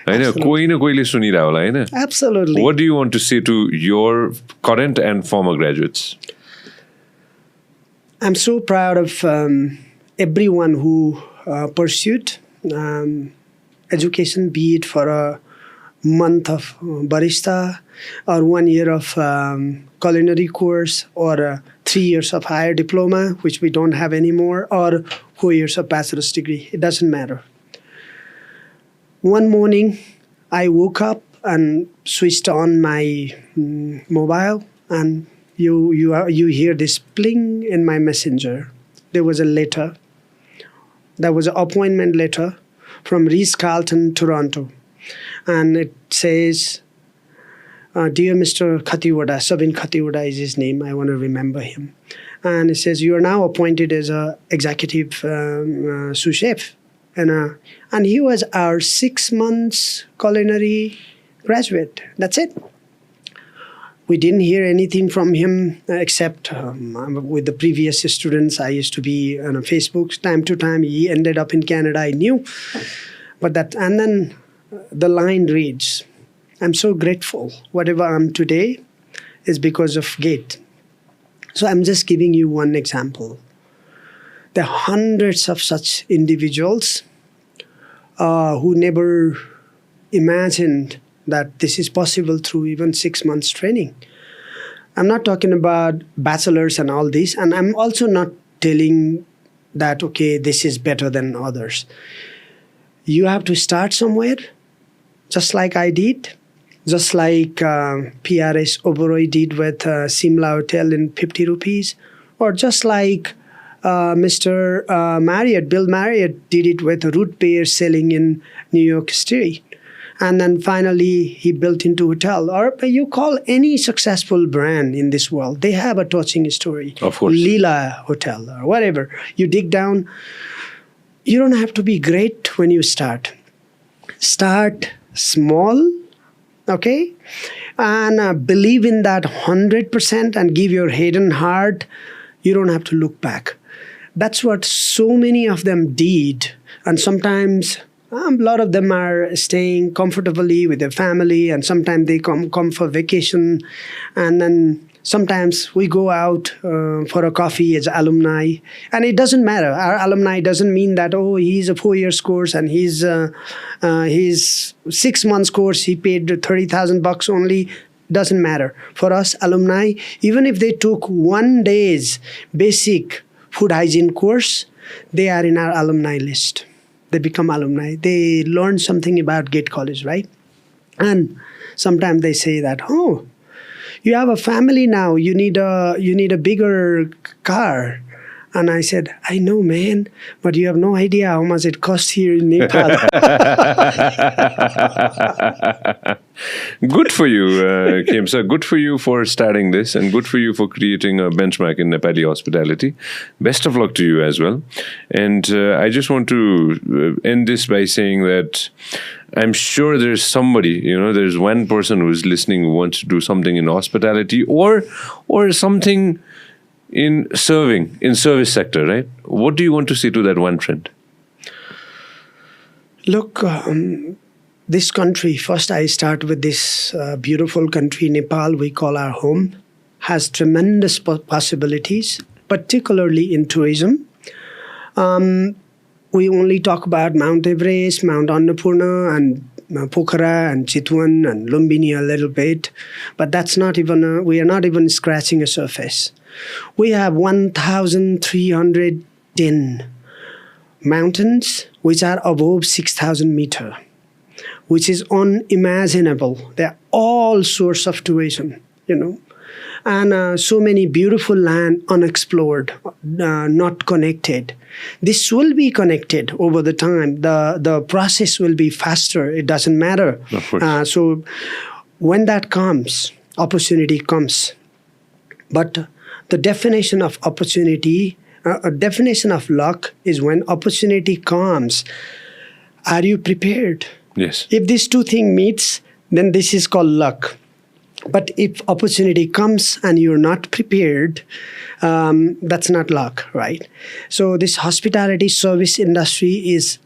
हैन, कोही न कोहीले सुनिरह होला हैन? Absolutely. What do you want to say to your current and former graduates? I'm so proud of everyone who pursued education, be it for a month of barista or 1 year of culinary course or 3 years of higher diploma, which we don't have anymore, or 4 years of bachelor's degree. It doesn't matter. One morning, I woke up and switched on my mobile, and you hear this pling in my messenger. There was a letter. That was an appointment letter from Ritz-Carlton, Toronto. And it says, Dear Mr. Khatiwada, Sabin Khatiwada is his name. I want to remember him. And it says, you are now appointed as an executive sous chef. And he was our 6 months culinary graduate. That's it. We didn't hear anything from him except with the previous students. I used to be on Facebook time to time. He ended up in Canada, I knew. And then the line reads, I'm so grateful. Whatever I'm today is because of GATE. So I'm just giving you one example. There are hundreds of such individuals who never imagined that this is possible through even 6 months training. I'm not talking about bachelors and all this, and I'm also not telling that, okay, this is better than others. You have to start somewhere, just like I did, just like PRS Oberoi did with Simla Hotel in 50 rupees, or just like Mr. Marriott, Bill Marriott did it with root beer selling in New York City. And then finally, he built into hotel. Or you call any successful brand in this world, they have a touching story. Of course. Leela Hotel or whatever. You dig down. You don't have to be great when you start. Start small, okay? And believe in that 100% and give your head and heart. You don't have to look back. That's what so many of them did. And sometimes a lot of them are staying comfortably with their family, and sometimes they come for vacation. And then sometimes we go out for a coffee as alumni. And it doesn't matter. Our alumni doesn't mean that, oh, he's a 4 years course and his 6 months course, he paid $30,000 only. Doesn't matter. For us alumni, even if they took 1 day's basic food hygiene course, they are in our alumni list. They become alumni. They learn something about GATECollege, right? And sometimes they say that, oh, you have a family now. You need a bigger car. And I said, I know, man, but you have no idea how much it costs here in Nepal. Good for you, Khem sir. Good for you for starting this, and good for you for creating a benchmark in Nepali hospitality. Best of luck to you as well. And I just want to end this by saying that I'm sure there's somebody, there's one person who's listening who wants to do something in hospitality or something in service sector, right? What do you want to say to that one friend? Look, this country, first I start with this beautiful country, Nepal, we call our home, has tremendous possibilities, particularly in tourism. We only talk about Mount Everest, Mount Annapurna, and Pokhara and Chitwan and Lumbini a little bit, but that's not even, we are not even scratching a surface. We have 1,310 mountains which are above 6,000 meters, which is unimaginable. They're all source of tourism, and so many beautiful land unexplored, not connected. This will be connected over the time. The process will be faster. It doesn't matter. So when that comes, opportunity comes. But the definition of opportunity, a definition of luck is when opportunity comes. Are you prepared? Yes. If these two things meets, then this is called luck. But if opportunity comes and you're not prepared, that's not luck, right? So this hospitality service industry is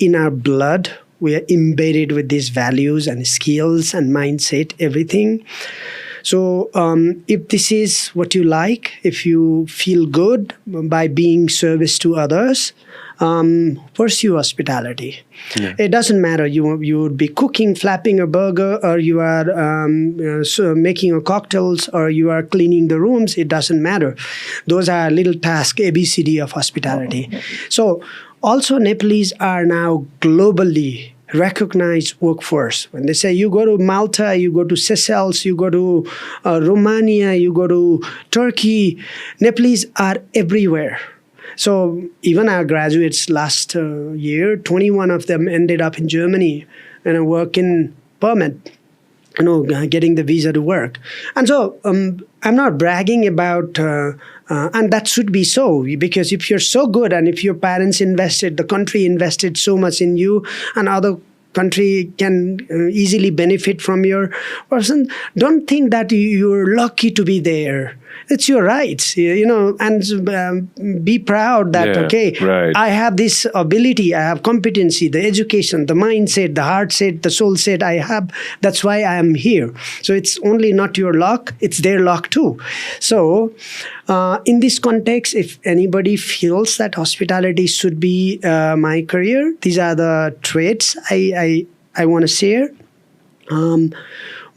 in our blood. We are embedded with these values and skills and mindset, everything. So if this is what you like, if you feel good by being service to others, pursue hospitality. Yeah. It doesn't matter. You would be cooking, flapping a burger, or you are making a cocktails, or you are cleaning the rooms. It doesn't matter. Those are little tasks, ABCD of hospitality. So also Nepalese are now globally recognized workforce. When they say you go to Malta, you go to Seychelles, you go to Romania, you go to Turkey, Nepalese are everywhere. So even our graduates last year, 21 of them ended up in Germany and a working permit, getting the visa to work. And so I'm not bragging about, and that should be so, because if you're so good and if your parents invested, the country invested so much in you, and other country can easily benefit from your person, don't think that you're lucky to be there. It's your rights, and be proud that, right. I have this ability, I have competency, the education, the mindset, the heart set, the soul set I have. That's why I am here. So it's only not your luck, it's their luck too. So in this context, if anybody feels that hospitality should be my career, these are the traits I want to share.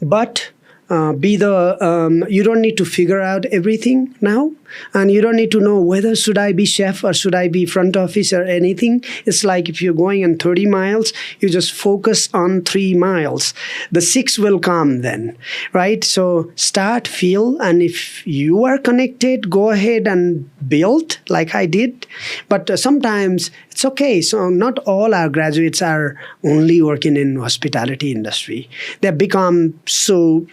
But you don't need to figure out everything now, and you don't need to know whether should I be chef or should I be front office or anything. It's like if you're going on 30 miles, you just focus on 3 miles. The 6 will come then, right? So start, feel, and if you are connected, go ahead and build like I did. But sometimes it's it's okay. So not all our graduates are only working in hospitality industry. They have become so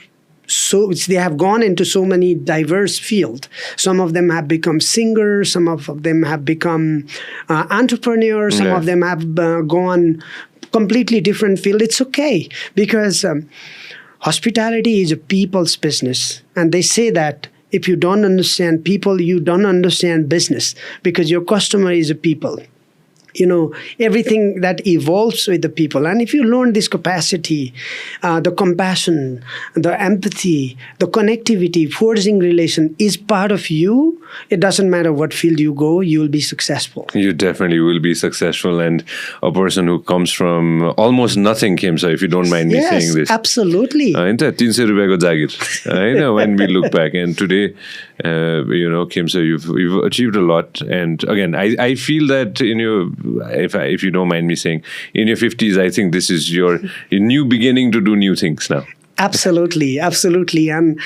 they have gone into so many diverse fields. Some of them have become singers. Some of them have become entrepreneurs. Some of them have gone completely different field. It's okay, because hospitality is a people's business. And they say that if you don't understand people, you don't understand business, because your customer is a people. Everything that evolves with the people. And if you learn this capacity, the compassion, the empathy, the connectivity, forging relation is part of you, it doesn't matter what field you go, you will be successful. You definitely will be successful. And a person who comes from almost nothing, Khemsa, if you don't mind me saying this. Absolutely. 300 rupiyaँको जागिर, when we look back. And today, Khemsa, you've achieved a lot. And again, I feel that in your, if you don't mind me saying, in your 50s, I think this is your new beginning to do new things now. Absolutely. And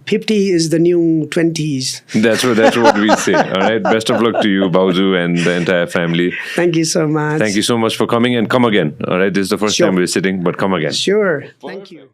50 is the new 20s. That's what we say. All right. Best of luck to you, Bauzu, and the entire family. Thank you so much. Thank you so much for coming, and come again. All right. This is the first time we're sitting, but come again. Sure. Thank you.